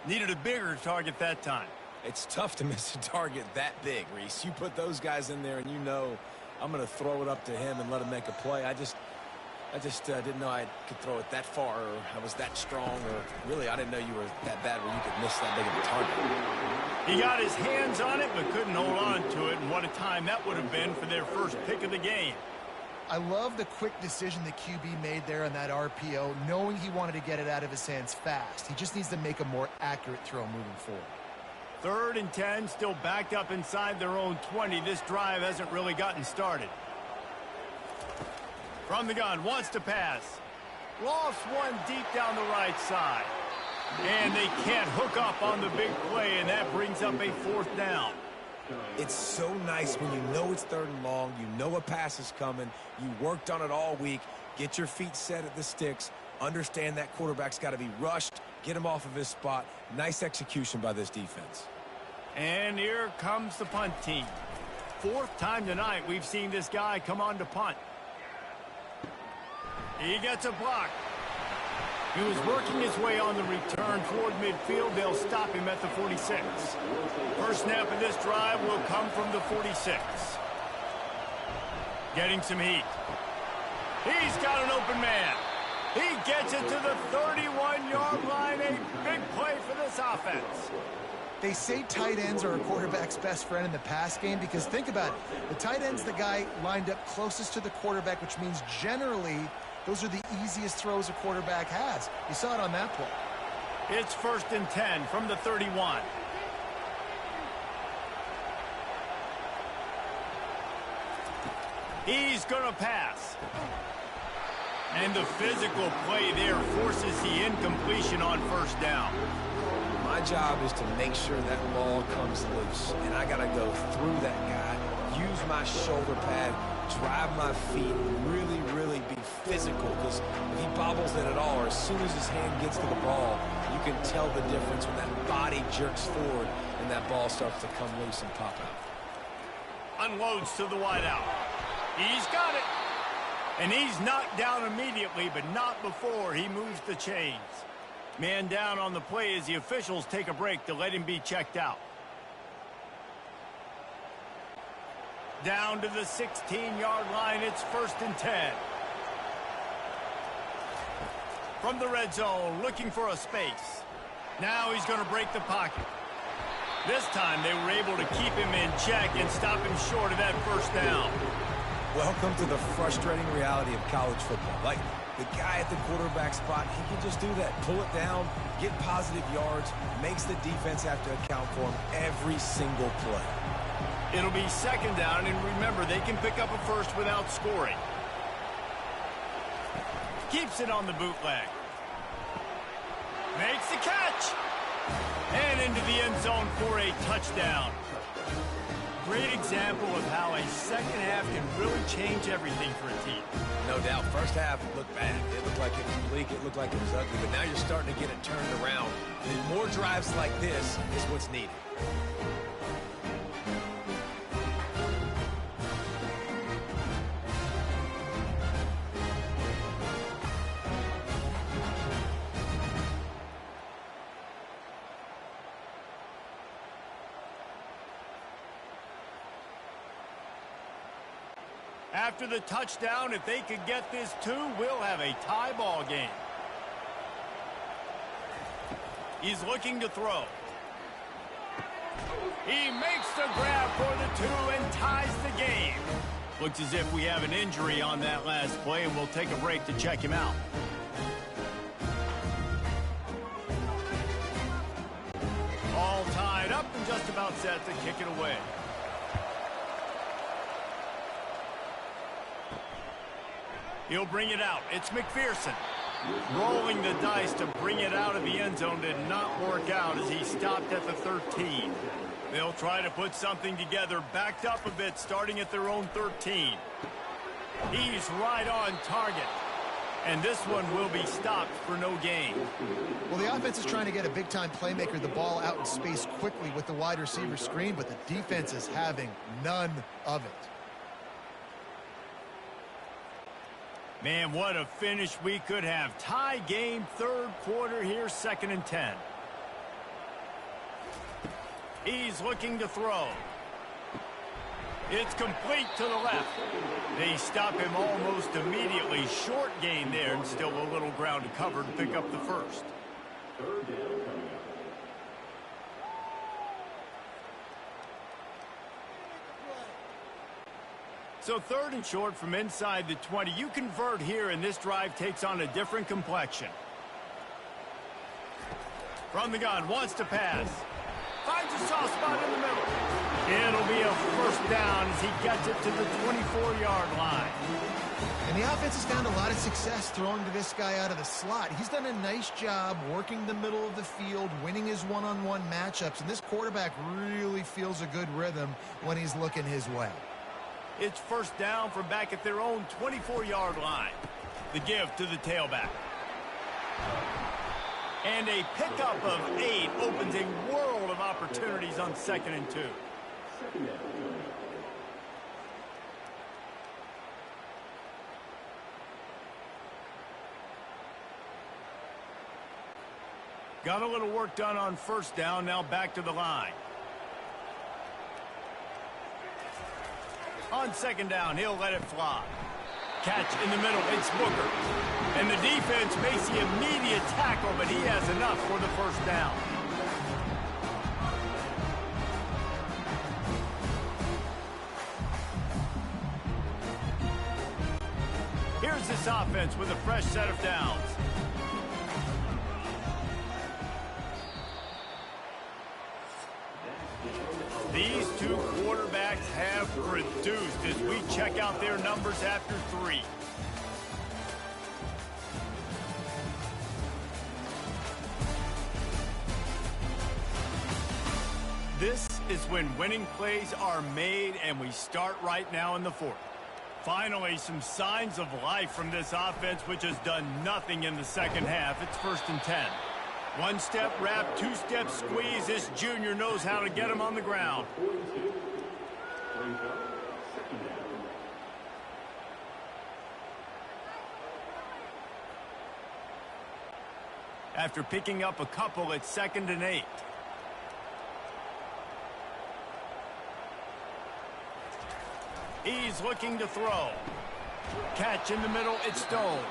needed a bigger target that time. It's tough to miss a target that big, Reese. You put those guys in there, and you know I'm going to throw it up to him and let him make a play. I just didn't know I could throw it that far, or I was that strong, or really I didn't know you were that bad where you could miss that big of a target. He got his hands on it but couldn't hold on to it, and what a time that would have been for their first pick of the game. I love the quick decision the QB made there on that RPO, knowing he wanted to get it out of his hands fast. He just needs to make a more accurate throw moving forward. 3rd and 10, still backed up inside their own 20. This drive hasn't really gotten started. From the gun, wants to pass. Lost one deep down the right side. And they can't hook up on the big play, and that brings up a 4th down. It's so nice when you know it's 3rd and long, you know a pass is coming, you worked on it all week, get your feet set at the sticks, understand that quarterback's got to be rushed, get him off of his spot. Nice execution by this defense. And here comes the punt team. fourth time tonight we've seen this guy come on to punt. He gets a block. He was working his way on the return toward midfield. They'll stop him at the 46. First snap of this drive will come from the 46. Getting some heat. He's got an open man. He gets it to the 31-yard line. A big play for this offense. They say tight ends are a quarterback's best friend in the pass game because think about it. The tight end's the guy lined up closest to the quarterback, which means generally those are the easiest throws a quarterback has. You saw it on that play. It's 1st and 10 from the 31. He's going to pass. And the physical play there forces the incompletion on first down. My job is to make sure that ball comes loose, and I got to go through that guy, use my shoulder pad, drive my feet, really, really be physical, because if he bobbles it at all, or as soon as his hand gets to the ball, you can tell the difference when that body jerks forward and that ball starts to come loose and pop out. Unloads to the wideout. He's got it. And he's knocked down immediately, but not before he moves the chains. Man down on the play as the officials take a break to let him be checked out. Down to the 16-yard line, it's 1st and 10. From the red zone, looking for a space. Now he's going to break the pocket. This time they were able to keep him in check and stop him short of that first down. Welcome to the frustrating reality of college football. Like, the guy at the quarterback spot, he can just do that. Pull it down, get positive yards, makes the defense have to account for him every single play. It'll be 2nd down, and remember, they can pick up a first without scoring. Keeps it on the bootleg. Makes the catch. And into the end zone for a touchdown. Great example of how a second half can really change everything for a team. No doubt. First half looked bad. It looked like it was bleak. It looked like it was ugly. But now you're starting to get it turned around. And more drives like this is what's needed. After the touchdown, if they could get this too, we'll have a tie ball game. He's looking to throw. He makes the grab for the 2 and ties the game. Looks as if we have an injury on that last play, and we'll take a break to check him out. All tied up and just about set to kick it away. He'll bring it out. It's McPherson. Rolling the dice to bring it out of the end zone did not work out as he stopped at the 13. They'll try to put something together, backed up a bit, starting at their own 13. He's right on target. And this one will be stopped for no gain. Well, the offense is trying to get a big-time playmaker the ball out in space quickly with the wide receiver screen, but the defense is having none of it. Man, what a finish we could have. Tie game, 3rd quarter here, 2nd and 10. He's looking to throw. It's complete to the left. They stop him almost immediately. Short gain there, and still a little ground to cover to pick up the first. So 3rd and short from inside the 20. You convert here, and this drive takes on a different complexion. From the gun, wants to pass. Finds a soft spot in the middle. It'll be a first down as he gets it to the 24-yard line. And the offense has found a lot of success throwing to this guy out of the slot. He's done a nice job working the middle of the field, winning his one-on-one matchups, and this quarterback really feels a good rhythm when he's looking his way. It's first down from back at their own 24-yard line. The give to the tailback. And a pickup of 8 opens a world of opportunities on 2nd and 2. Got a little work done on first down, now back to the line. On second down, he'll let it fly. Catch in the middle, it's Booker. And the defense makes the immediate tackle, but he has enough for the first down. Here's this offense with a fresh set of downs. These two quarterbacks have produced as we check out their numbers after 3. This is when winning plays are made, and we start right now in the 4th. Finally, some signs of life from this offense, which has done nothing in the second half. It's 1st and 10. One-step wrap, two-step squeeze. This junior knows how to get him on the ground. After picking up a couple, it's 2nd and 8. He's looking to throw. Catch in the middle, it's Stone.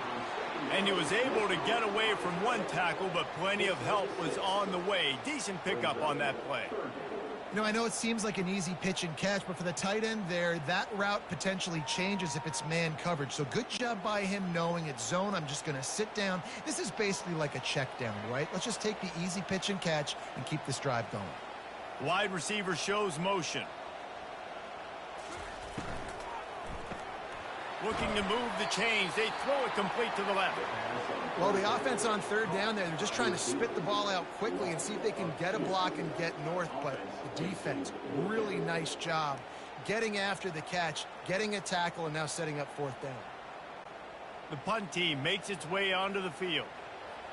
And he was able to get away from one tackle, but plenty of help was on the way. Decent pickup on that play. You know, I know it seems like an easy pitch and catch, but for the tight end there, that route potentially changes if it's man coverage. So good job by him knowing it's zone. I'm just going to sit down. This is basically like a check down, right? Let's just take the easy pitch and catch and keep this drive going. Wide receiver shows motion. Looking to move the chains. They throw it complete to the left. Well, the offense on 3rd down there, they're just trying to spit the ball out quickly and see if they can get a block and get north. But the defense, really nice job getting after the catch, getting a tackle, and now setting up 4th down. The punt team makes its way onto the field.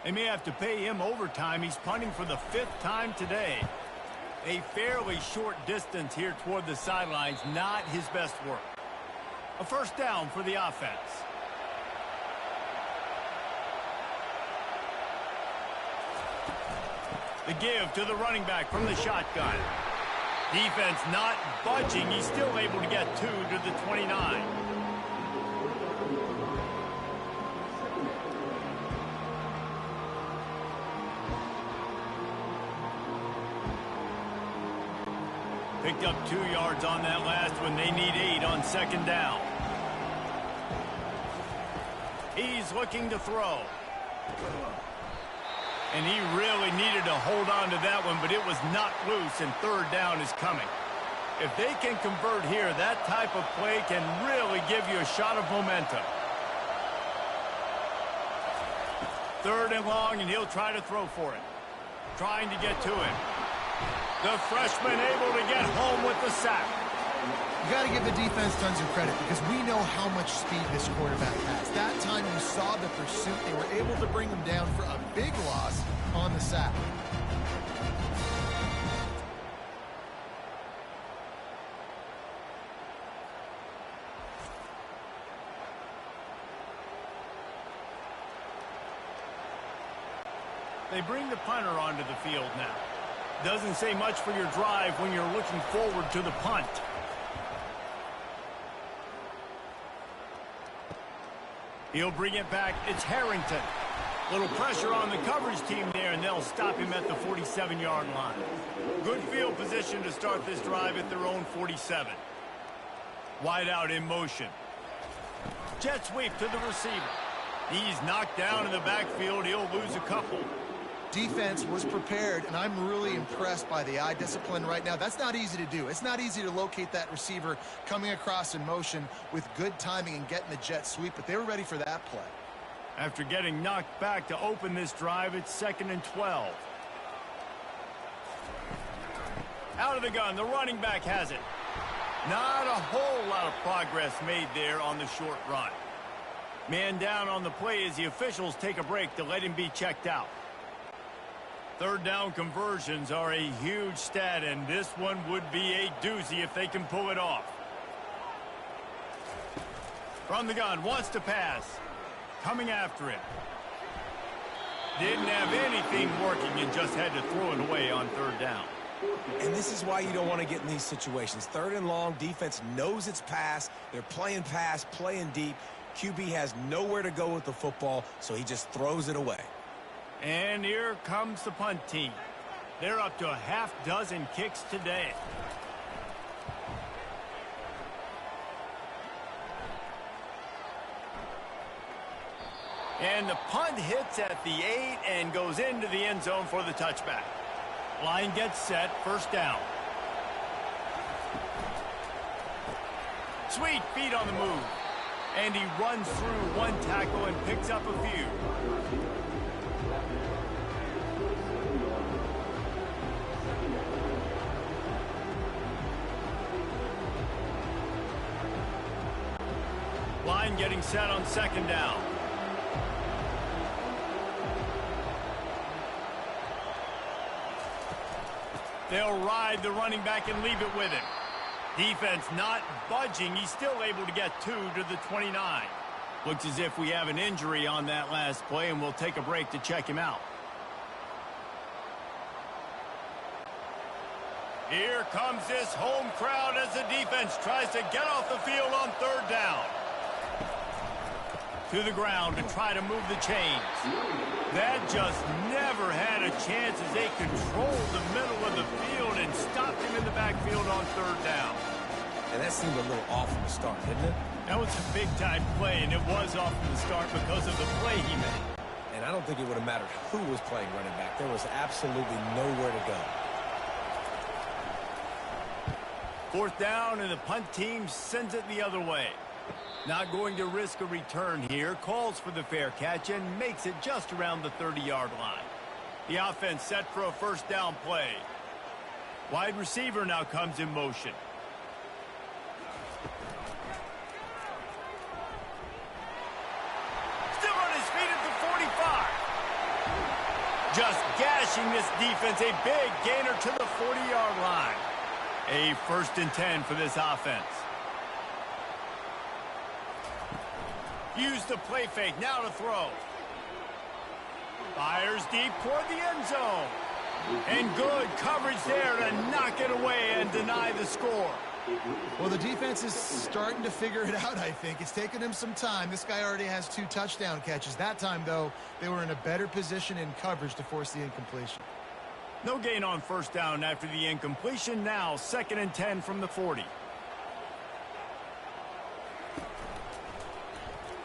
They may have to pay him overtime. He's punting for the 5th time today. A fairly short distance here toward the sidelines, not his best work. A first down for the offense. The give to the running back from the shotgun. Defense not budging. He's still able to get 2 to the 29. Picked up 2 yards on that last one. They need 8 on 2nd down. He's looking to throw. And he really needed to hold on to that one, but it was not loose, and 3rd down is coming. If they can convert here, that type of play can really give you a shot of momentum. 3rd and long, and he'll try to throw for it. Trying to get to him. The freshman able to get home with the sack. You got to give the defense tons of credit because we know how much speed this quarterback has. That time you saw the pursuit. They were able to bring him down for a big loss on the sack. They bring the punter onto the field now. Doesn't say much for your drive when you're looking forward to the punt. He'll bring it back. It's Harrington. Little pressure on the coverage team there, and they'll stop him at the 47-yard line. Good field position to start this drive at their own 47. Wide out in motion. Jet sweep to the receiver. He's knocked down in the backfield. He'll lose a couple. Defense was prepared, and I'm really impressed by the eye discipline right now. That's not easy to do. It's not easy to locate that receiver coming across in motion with good timing and getting the jet sweep, but they were ready for that play. After getting knocked back to open this drive, it's 2nd and 12. Out of the gun, the running back has it. Not a whole lot of progress made there on the short run. Man down on the play as the officials take a break to let him be checked out. 3rd down conversions are a huge stat, and this one would be a doozy if they can pull it off. From the gun, wants to pass. Coming after it. Didn't have anything working and just had to throw it away on third down. And this is why you don't want to get in these situations. Third and long, defense knows it's pass. They're playing pass, playing deep. QB has nowhere to go with the football, so he just throws it away. And here comes the punt team. They're up to a half dozen kicks today. And the punt hits at the 8 and goes into the end zone for the touchback. Line gets set, first down. Sweet feet on the move. And he runs through one tackle and picks up a few. Line getting set on second down. They'll ride the running back and leave it with him. Defense not budging. He's still able to get 2 to the 29. Looks as if we have an injury on that last play, and we'll take a break to check him out. Here comes this home crowd as the defense tries to get off the field on third down. To the ground to try to move the chains. That just never had a chance as they controlled the middle of the field and stopped him in the backfield on third down. And that seemed a little off from the start, didn't it? That was a big-time play, and it was off from the start because of the play he made. And I don't think it would have mattered who was playing running back. There was absolutely nowhere to go. Fourth down, and the punt team sends it the other way. Not going to risk a return here. Calls for the fair catch and makes it just around the 30-yard line. The offense set for a first down play. Wide receiver now comes in motion. Still on his feet at the 45. Just gashing this defense. A big gainer to the 40-yard line. A first and 10 for this offense. Use the play fake, now to throw. Fires deep toward the end zone. And good coverage there to knock it away and deny the score. Well, the defense is starting to figure it out, I think. It's taken him some time. This guy already has 2 touchdown catches. That time, though, they were in a better position in coverage to force the incompletion. No gain on first down after the incompletion. Now, second and 10 from the 40.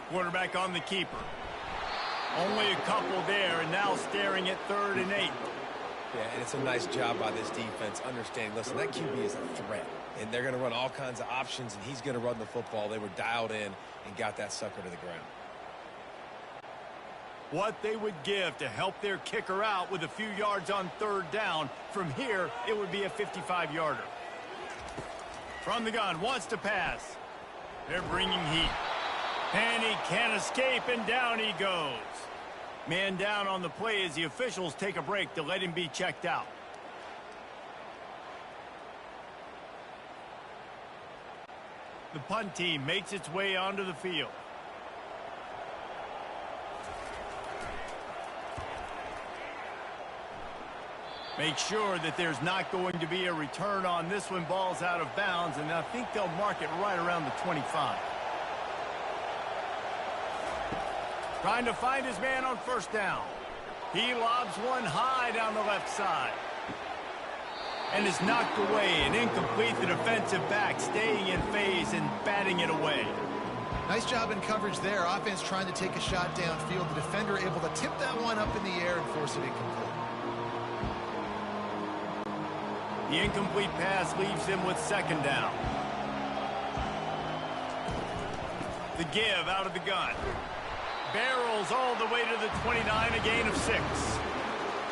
Quarterback on the keeper. Only a couple there, and now staring at third and 8. Yeah, and it's a nice job by this defense understanding, listen, that QB is a threat, and they're going to run all kinds of options, and he's going to run the football. They were dialed in and got that sucker to the ground. What they would give to help their kicker out with a few yards on third down. From here, it would be a 55-yarder. From the gun, wants to pass. They're bringing heat. And he can't escape, and down he goes. Man down on the play as the officials take a break to let him be checked out. The punt team makes its way onto the field. Make sure that there's not going to be a return on this one. Ball's out of bounds, and I think they'll mark it right around the 25. Trying to find his man on first down. He lobs one high down the left side. And is knocked away and incomplete. The defensive back staying in phase and batting it away. Nice job in coverage there. Offense trying to take a shot downfield. The defender able to tip that one up in the air and force it incomplete. The incomplete pass leaves them with second down. The give out of the gun. Barrels all the way to the 29, a gain of 6.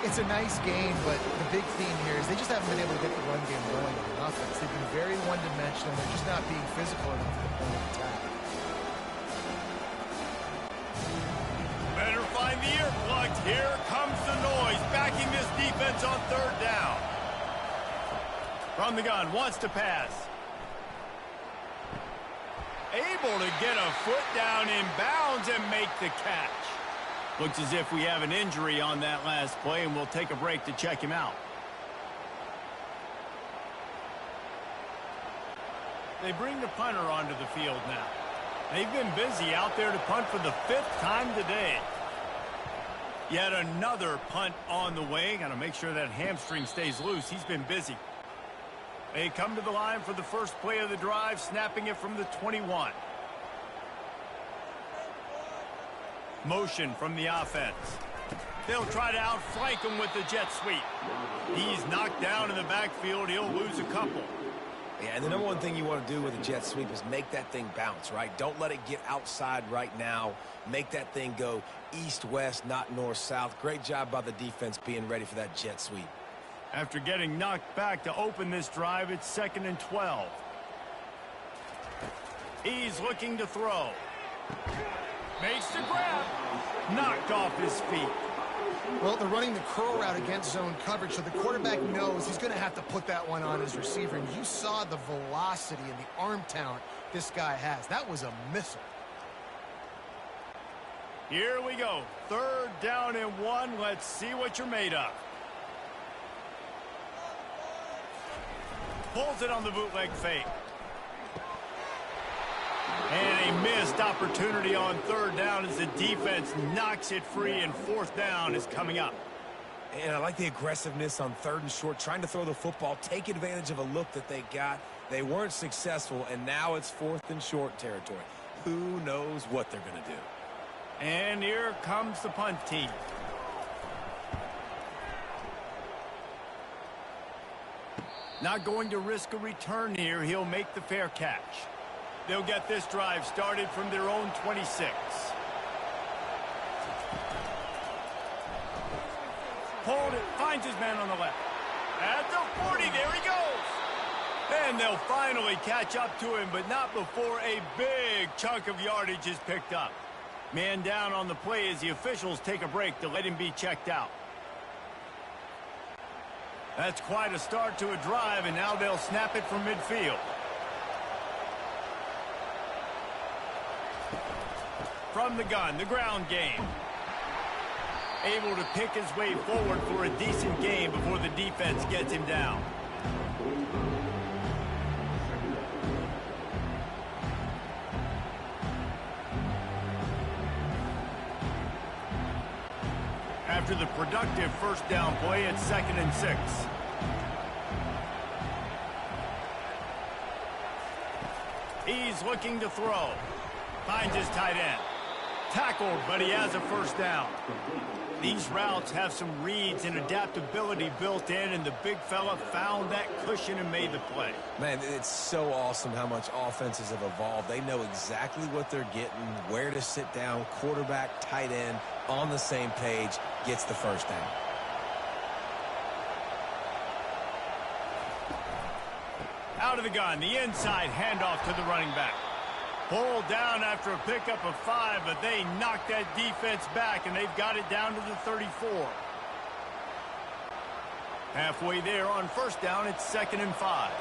It's a nice game, but the big theme here is they just haven't been able to get the run game going on offense. They've been very one-dimensional. They're just not being physical enough to the point of attack. Better find the earplugs. Here comes the noise, backing this defense on third down. From the gun, wants to pass. Able to get a foot down in bounds and make the catch. Looks as if we have an injury on that last play, and we'll take a break to check him out. They bring the punter onto the field now. They've been busy out there to punt for the 5th time today. Yet another punt on the way. Got to make sure that hamstring stays loose. He's been busy. They come to the line for the first play of the drive, snapping it from the 21. Motion from the offense. They'll try to outflank him with the jet sweep. He's knocked down in the backfield. He'll lose a couple. Yeah, and the number one thing you want to do with a jet sweep is make that thing bounce, right? Don't let it get outside right now. Make that thing go east-west, not north-south. Great job by the defense being ready for that jet sweep. After getting knocked back to open this drive, it's 2nd and 12. He's looking to throw. Makes the grab. Knocked off his feet. Well, they're running the curl route against zone coverage, so the quarterback knows he's going to have to put that one on his receiver. And you saw the velocity and the arm talent this guy has. That was a missile. Here we go. 3rd down and 1. Let's see what you're made of. Pulls it on the bootleg fake. And a missed opportunity on 3rd down as the defense knocks it free, and 4th down is coming up. And I like the aggressiveness on 3rd and short, trying to throw the football, take advantage of a look that they got. They weren't successful, and now it's 4th and short territory. Who knows what they're going to do? And here comes the punt team. Not going to risk a return here. He'll make the fair catch. They'll get this drive started from their own 26. Pulled it, finds his man on the left. At the 40, there he goes. And they'll finally catch up to him, but not before a big chunk of yardage is picked up. Man down on the play as the officials take a break to let him be checked out. That's quite a start to a drive, and now they'll snap it from midfield. From the gun, the ground game. Able to pick his way forward for a decent game before the defense gets him down. After the productive 1st down play, it's 2nd and 6. He's looking to throw. Finds his tight end. Tackled, but he has a 1st down. These routes have some reads and adaptability built in, and the big fella found that cushion and made the play. Man, it's so awesome how much offenses have evolved. They know exactly what they're getting, where to sit down, quarterback, tight end, on the same page, gets the 1st down. Out of the gun, the inside handoff to the running back. Pulled down after a pickup of 5, but they knocked that defense back, and they've got it down to the 34. Halfway there on 1st down, it's 2nd and 5.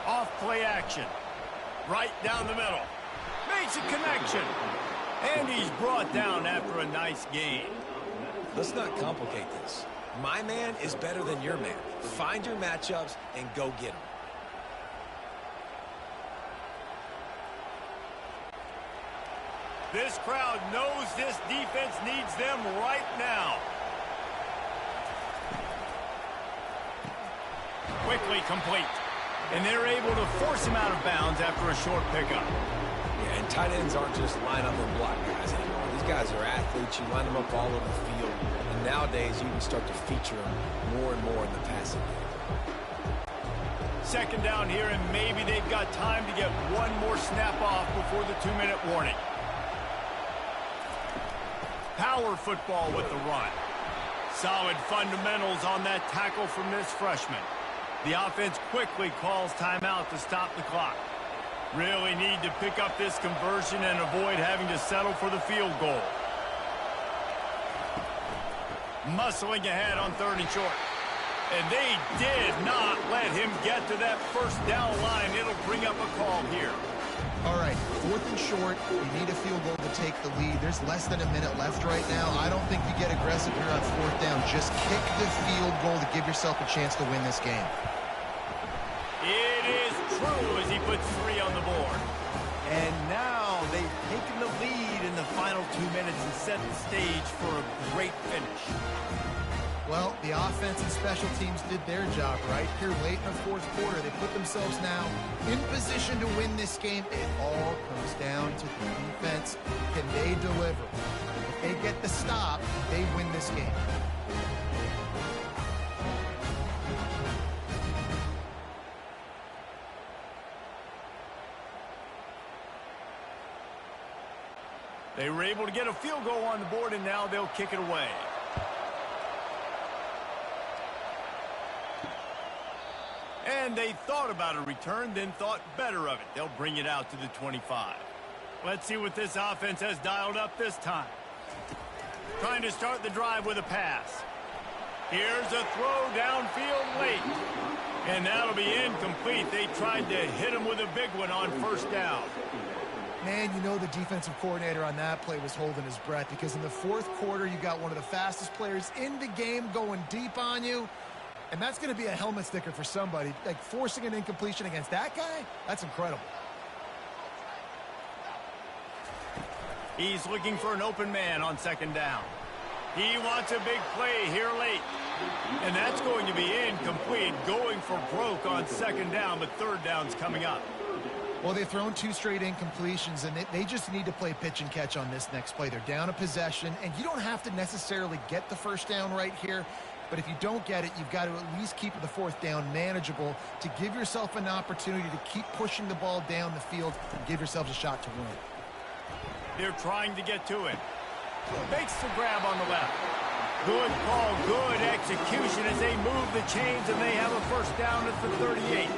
Off play action. Right down the middle. Makes a connection. And he's brought down after a nice gain. Let's not complicate this. My man is better than your man. Find your matchups and go get them. This crowd knows this defense needs them right now. Quickly complete. And they're able to force him out of bounds after a short pickup. Yeah, and tight ends aren't just line up and block guys anymore. These guys are athletes. You line them up all over the field. And nowadays, you can start to feature them more and more in the passing game. 2nd down here, and maybe they've got time to get one more snap off before the 2-minute warning. Power football with the run. Solid fundamentals on that tackle from this freshman. The offense quickly calls timeout to stop the clock. Really need to pick up this conversion and avoid having to settle for the field goal. Muscling ahead on 3rd and short. And they did not let him get to that 1st down line. It'll bring up a call here. All right, 4th and short. You need a field goal to take the lead. There's less than a minute left right now. I don't think you get aggressive here on 4th down. Just kick the field goal to give yourself a chance to win this game. It is true as he puts 3 on the board. And now they've taken the lead in the final 2 minutes and set the stage for a great finish. Well, the offense and special teams did their job right here late in the 4th quarter. They put themselves now in position to win this game. It all comes down to the defense. Can they deliver? If they get the stop, they win this game. They were able to get a field goal on the board, and now they'll kick it away. And they thought about a return, then thought better of it. They'll bring it out to the 25. Let's see what this offense has dialed up this time. Trying to start the drive with a pass. Here's a throw downfield late. And that'll be incomplete. They tried to hit him with a big one on 1st down. Man, you know the defensive coordinator on that play was holding his breath because in the 4th quarter, you got one of the fastest players in the game going deep on you. And that's going to be a helmet sticker for somebody. Like, forcing an incompletion against that guy, that's incredible. He's looking for an open man on 2nd down. He wants a big play here late. And that's going to be incomplete, going for broke on 2nd down, but 3rd down's coming up. Well, they've thrown 2 straight incompletions, and they just need to play pitch and catch on this next play. They're down a possession, and you don't have to necessarily get the 1st down right here. But if you don't get it, you've got to at least keep the 4th down manageable to give yourself an opportunity to keep pushing the ball down the field and give yourselves a shot to win. They're trying to get to it. Makes the grab on the left. Good call, good execution as they move the chains, and they have a 1st down at the 38.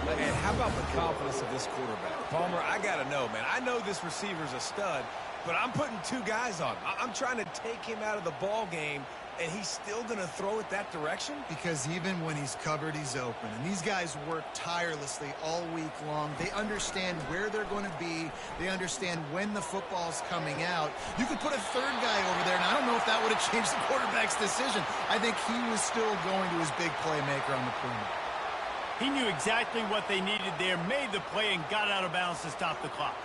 And how about the confidence of this quarterback? Palmer, I got to know, man. I know this receiver's a stud, but I'm putting 2 guys on him. I'm trying to take him out of the ball game, and he's still going to throw it that direction? Because even when he's covered, he's open. And these guys work tirelessly all week long. They understand where they're going to be. They understand when the football's coming out. You could put a 3rd guy over there, and I don't know if that would have changed the quarterback's decision. I think he was still going to his big playmaker on the perimeter. He knew exactly what they needed there, made the play, and got out of bounds to stop the clock.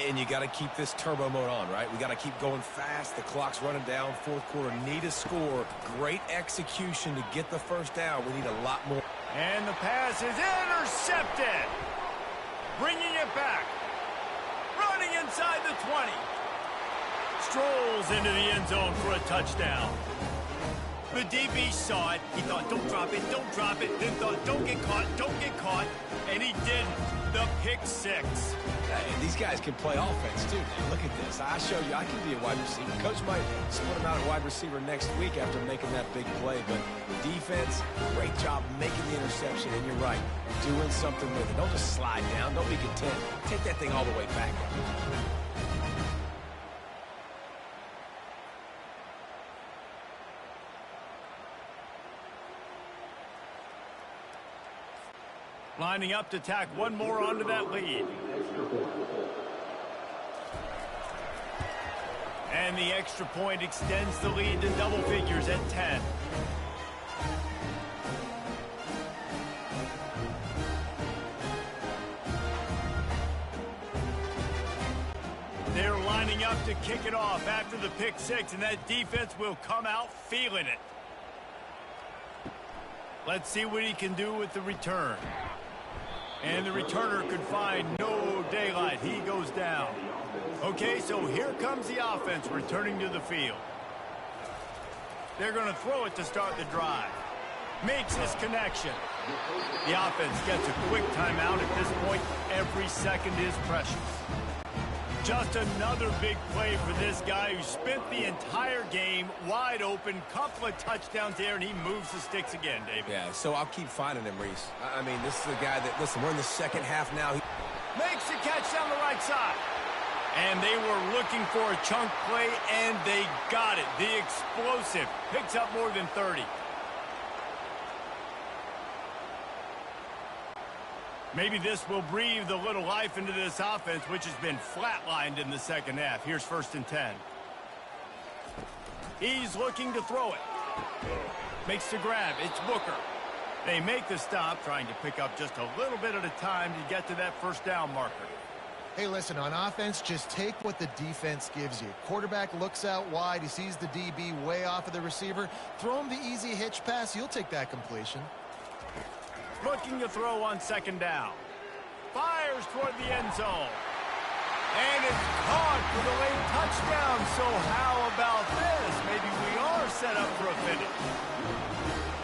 And you got to keep this turbo mode on, right? We got to keep going fast. The clock's running down. 4th quarter, need a score. Great execution to get the 1st down. We need a lot more. And the pass is intercepted. Bringing it back. Running inside the 20. Strolls into the end zone for a touchdown. The DB saw it. He thought, don't drop it, don't drop it. Then thought, don't get caught, don't get caught. And he didn't. The pick 6. And these guys can play offense, too, man. Look at this. I show you I can be a wide receiver. Coach might split him out at wide receiver next week after making that big play. But defense, great job making the interception. And you're right, doing something with it. Don't just slide down. Don't be content. Take that thing all the way back. Lining up to tack one more onto that lead. And the extra point extends the lead to double figures at 10. They're lining up to kick it off after the pick 6, and that defense will come out feeling it. Let's see what he can do with the return. And the returner could find no daylight. He goes down. Okay, so here comes the offense returning to the field. They're going to throw it to start the drive. Makes his connection. The offense gets a quick timeout at this point. Every second is precious. Just another big play for this guy who spent the entire game wide open. Couple of touchdowns there, and he moves the sticks again, David. Yeah, so I'll keep finding him, Reese. I mean, this is the guy that, listen, we're in the second half now. Makes the catch down the right side. And they were looking for a chunk play, and they got it. The explosive picks up more than 30. Maybe this will breathe a little life into this offense, which has been flatlined in the second half. Here's 1st and 10. He's looking to throw it. Makes the grab. It's Booker. They make the stop, trying to pick up just a little bit at a time to get to that first down marker. Hey, listen, on offense, just take what the defense gives you. Quarterback looks out wide. He sees the DB way off of the receiver. Throw him the easy hitch pass. You'll take that completion. Looking to throw on 2nd down. Fires toward the end zone. And it's caught for the late touchdown. So how about this? Maybe we are set up for a finish.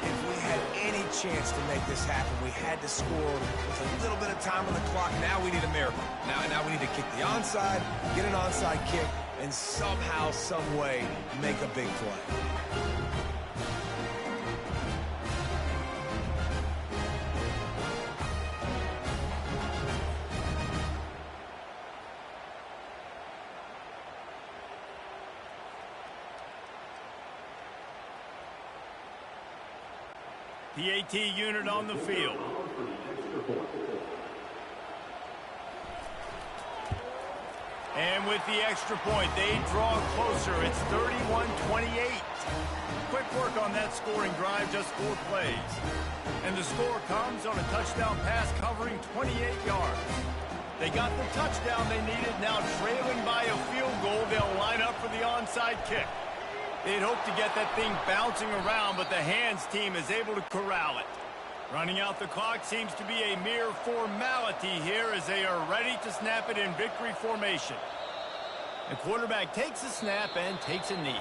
If we had any chance to make this happen, we had to score with a little bit of time on the clock. Now we need a miracle. Now we need to kick the onside, get an onside kick, and somehow, some way, make a big play. The AT unit on the field. And with the extra point, they draw closer. It's 31-28. Quick work on that scoring drive, just 4 plays. And the score comes on a touchdown pass covering 28 yards. They got the touchdown they needed. Now trailing by a field goal, they'll line up for the onside kick. They'd hope to get that thing bouncing around, but the hands team is able to corral it. Running out the clock seems to be a mere formality here as they are ready to snap it in victory formation. The quarterback takes a snap and takes a knee.